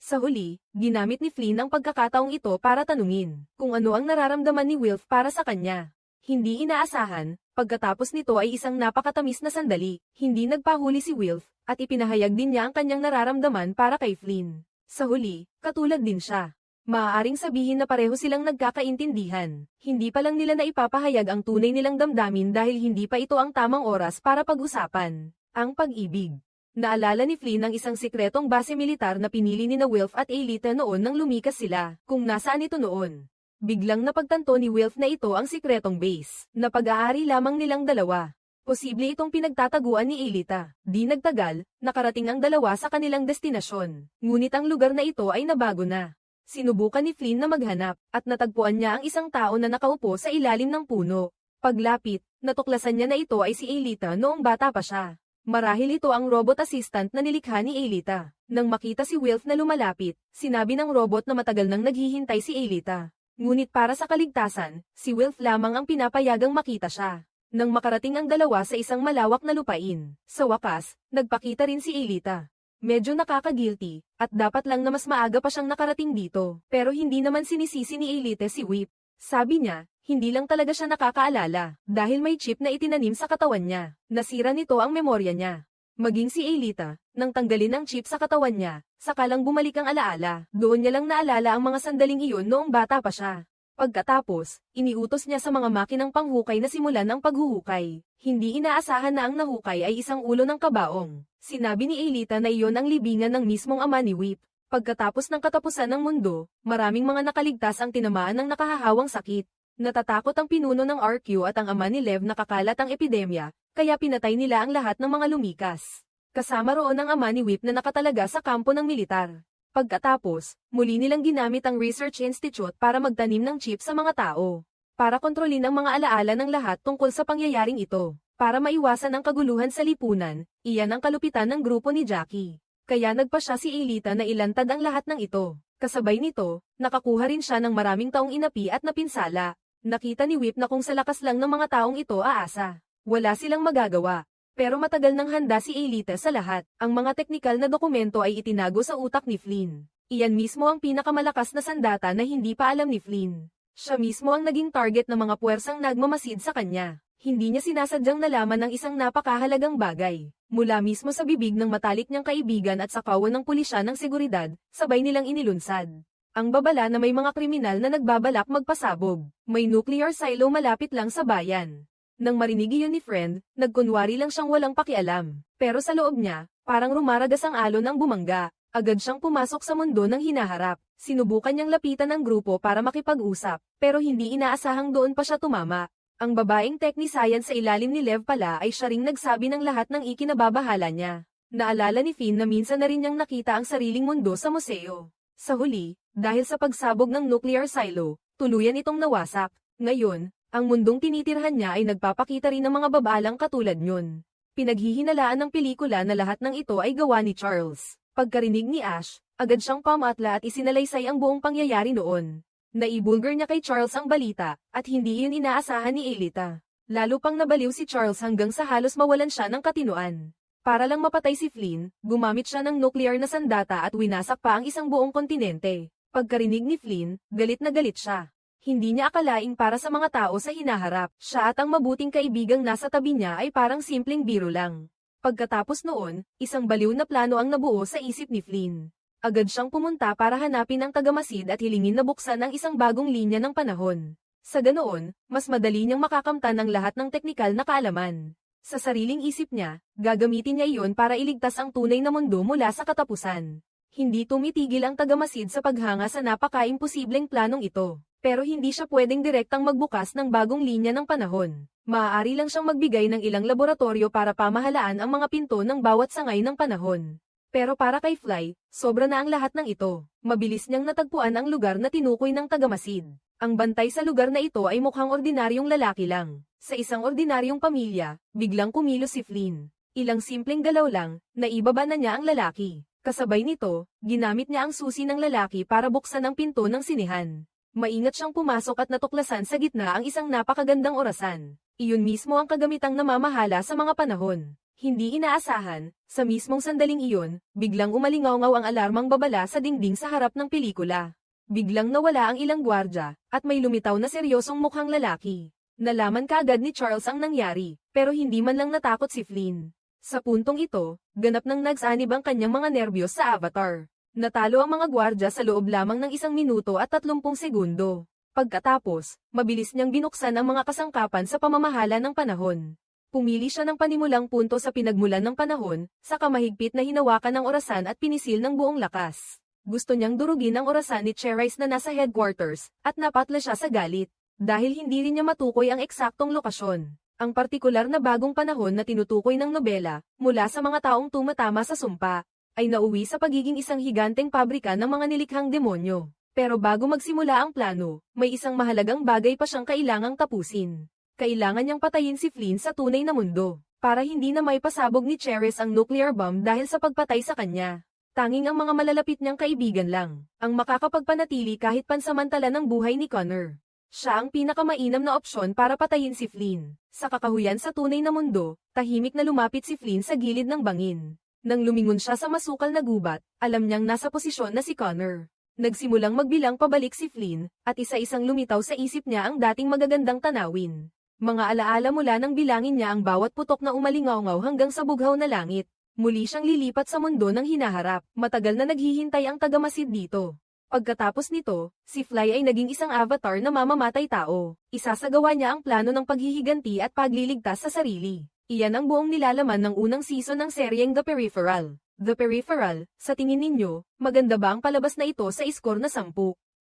Sa huli, ginamit ni Flynn ang pagkakataong ito para tanungin kung ano ang nararamdaman ni Wilf para sa kanya. Hindi inaasahan, pagkatapos nito ay isang napakatamis na sandali, hindi nagpahuli si Wilf, at ipinahayag din niya ang kanyang nararamdaman para kay Flynn. Sa huli, katulad din siya. Maaaring sabihin na pareho silang nagkakaintindihan. Hindi pa lang nila na ipapahayag ang tunay nilang damdamin dahil hindi pa ito ang tamang oras para pag-usapan. Ang pag-ibig. Naalala ni Flynn ang isang sikretong base militar na pinili ni Wilf at Aelita noon nang lumikas sila, kung nasaan ito noon. Biglang napagtanto ni Wilf na ito ang sikretong base, na pag-aari lamang nilang dalawa. Posible itong pinagtataguan ni Aelita. Di nagtagal, nakarating ang dalawa sa kanilang destinasyon. Ngunit ang lugar na ito ay nabago na. Sinubukan ni Flynn na maghanap, at natagpuan niya ang isang tao na nakaupo sa ilalim ng puno. Paglapit, natuklasan niya na ito ay si Aelita noong bata pa siya. Marahil ito ang robot assistant na nilikha ni Aelita. Nang makita si Wilf na lumalapit, sinabi ng robot na matagal nang naghihintay si Aelita. Ngunit para sa kaligtasan, si Wilf lamang ang pinapayagang makita siya. Nang makarating ang dalawa sa isang malawak na lupain, sa wakas, nagpakita rin si Aelita. Medyo nakaka-guilty, at dapat lang na mas maaga pa siyang nakarating dito, pero hindi naman sinisisi ni Aelita si Whip. Sabi niya, hindi lang talaga siya nakakaalala, dahil may chip na itinanim sa katawan niya. Nasira nito ang memorya niya. Maging si Aelita, nang tanggalin ang chip sa katawan niya, sakalang bumalik ang alaala. Doon niya lang naalala ang mga sandaling iyon noong bata pa siya. Pagkatapos, iniutos niya sa mga makinang panghukay na simulan ang paghuhukay. Hindi inaasahan na ang nahukay ay isang ulo ng kabaong. Sinabi ni Aelita na iyon ang libingan ng mismong ama ni Whip. Pagkatapos ng katapusan ng mundo, maraming mga nakaligtas ang tinamaan ng nakahahawang sakit. Natatakot ang pinuno ng RQ at ang ama ni Lev na kakalat ang epidemya, kaya pinatay nila ang lahat ng mga lumikas. Kasama roon ang ama ni Whip na nakatalaga sa kampo ng militar. Pagkatapos, muli nilang ginamit ang Research Institute para magtanim ng chip sa mga tao. Para kontrolin ang mga alaala ng lahat tungkol sa pangyayaring ito. Para maiwasan ang kaguluhan sa lipunan, iyan ang kalupitan ng grupo ni Jackie. Kaya nagpa siya si Aelita na ilantad ang lahat ng ito. Kasabay nito, nakakuha rin siya ng maraming taong inapi at napinsala. Nakita ni Whip na kung sa lakas lang ng mga taong ito aasa. Wala silang magagawa. Pero matagal nang handa si Aelita sa lahat. Ang mga teknikal na dokumento ay itinago sa utak ni Flynn. Iyan mismo ang pinakamalakas na sandata na hindi pa alam ni Flynn. Siya mismo ang naging target ng mga puwersang nagmamasid sa kanya. Hindi niya sinasadyang nalaman ng isang napakahalagang bagay. Mula mismo sa bibig ng matalik niyang kaibigan at sa kawan ng pulisya ng seguridad, sabay nilang inilunsad. Ang babala na may mga kriminal na nagbabalak magpasabog. May nuclear silo malapit lang sa bayan. Nang marinig iyon ni Friend, nagkunwari lang siyang walang pakialam. Pero sa loob niya, parang rumaragas ang alon ng bumangga. Agad siyang pumasok sa mundo ng hinaharap. Sinubukan niyang lapitan ang grupo para makipag-usap, pero hindi inaasahang doon pa siya tumama. Ang babaeng techni-science sa ilalim ni Lev pala ay siya ring nagsabi ng lahat ng ikinababahala niya. Naalala ni Finn na minsan na rin niyang nakita ang sariling mundo sa museo. Sa huli, dahil sa pagsabog ng nuclear silo, tuluyan itong nawasak. Ngayon, Ang mundong tinitirhan niya ay nagpapakita rin ng mga babalang katulad niyon. Pinaghihinalaan ng pelikula na lahat ng ito ay gawa ni Charles. Pagkarinig ni Ash, agad siyang pamatla at isinalaysay ang buong pangyayari noon. Naibulgar niya kay Charles ang balita, at hindi iyon inaasahan ni Aelita. Lalo pang nabaliw si Charles hanggang sa halos mawalan siya ng katinoan. Para lang mapatay si Flynn, gumamit siya ng nuclear na sandata at winasak pa ang isang buong kontinente. Pagkarinig ni Flynn, galit na galit siya. Hindi niya akalaing para sa mga tao sa hinaharap, siya at ang mabuting kaibigang nasa tabi niya ay parang simpleng biro lang. Pagkatapos noon, isang baliw na plano ang nabuo sa isip ni Flynn. Agad siyang pumunta para hanapin ang tagamasid at hilingin na buksan ang isang bagong linya ng panahon. Sa ganoon, mas madali niyang makakamtan ang lahat ng teknikal na kaalaman. Sa sariling isip niya, gagamitin niya iyon para iligtas ang tunay na mundo mula sa katapusan. Hindi tumitigil ang tagamasid sa paghanga sa napaka-imposibleng planong ito. Pero hindi siya pwedeng direktang magbukas ng bagong linya ng panahon. Maaari lang siyang magbigay ng ilang laboratorio para pamahalaan ang mga pinto ng bawat sangay ng panahon. Pero para kay Fly, sobra na ang lahat ng ito. Mabilis niyang natagpuan ang lugar na tinukoy ng tagamasid. Ang bantay sa lugar na ito ay mukhang ordinaryong lalaki lang. Sa isang ordinaryong pamilya, biglang kumilos si Flynn. Ilang simpleng galaw lang, naibaba na niya ang lalaki. Kasabay nito, ginamit niya ang susi ng lalaki para buksan ang pinto ng sinehan. Maingat siyang pumasok at natuklasan sa gitna ang isang napakagandang orasan. Iyon mismo ang kagamitang namamahala sa mga panahon. Hindi inaasahan, sa mismong sandaling iyon, biglang umalingaw-ngaw ang alarmang babala sa dingding sa harap ng pelikula. Biglang nawala ang ilang gwardya, at may lumitaw na seryosong mukhang lalaki. Nalaman kaagad ni Charles ang nangyari, pero hindi man lang natakot si Flynn. Sa puntong ito, ganap nang nagsanib ang kanyang mga nerbiyos sa avatar. Natalo ang mga gwardya sa loob lamang ng 1 minuto at 30 segundo. Pagkatapos, mabilis niyang binuksan ang mga kasangkapan sa pamamahala ng panahon. Pumili siya ng panimulang punto sa pinagmulan ng panahon, sa kamahigpit na hinawakan ng orasan at pinisil ng buong lakas. Gusto niyang durugin ang orasan ni Cherise na nasa headquarters, at napatla siya sa galit. Dahil hindi rin niya matukoy ang eksaktong lokasyon. Ang partikular na bagong panahon na tinutukoy ng nobela, mula sa mga taong tumatama sa sumpa, ay nauwi sa pagiging isang higanteng pabrika ng mga nilikhang demonyo. Pero bago magsimula ang plano, may isang mahalagang bagay pa siyang kailangang tapusin. Kailangan niyang patayin si Flynn sa tunay na mundo, para hindi na may pasabog ni Cherise ang nuclear bomb dahil sa pagpatay sa kanya. Tanging ang mga malalapit niyang kaibigan lang, ang makakapagpanatili kahit pansamantala ng buhay ni Connor. Siya ang pinakamainam na opsyon para patayin si Flynn. Sa kakahuyan sa tunay na mundo, tahimik na lumapit si Flynn sa gilid ng bangin. Nang lumingon siya sa masukal na gubat, alam niyang nasa posisyon na si Connor. Nagsimulang magbilang pabalik si Flynn, at isa-isang lumitaw sa isip niya ang dating magagandang tanawin. Mga alaala mula nang bilangin niya ang bawat putok na umalingaw-ngaw hanggang sa bughaw na langit. Muli siyang lilipat sa mundo ng hinaharap. Matagal na naghihintay ang tagamasid dito. Pagkatapos nito, si Fly ay naging isang avatar na mamamatay tao. Isasagawa niya ang plano ng paghihiganti at pagliligtas sa sarili. Iyan ang buong nilalaman ng unang season ng seryeng The Peripheral. The Peripheral, sa tingin ninyo, maganda ba ang palabas na ito sa iskor na 10?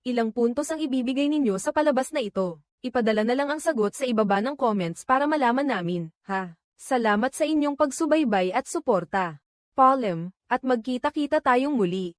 Ilang puntos ang ibibigay ninyo sa palabas na ito? Ipadala na lang ang sagot sa ibaba ng comments para malaman namin, ha? Salamat sa inyong pagsubaybay at suporta. Paalam, at magkita-kita tayong muli.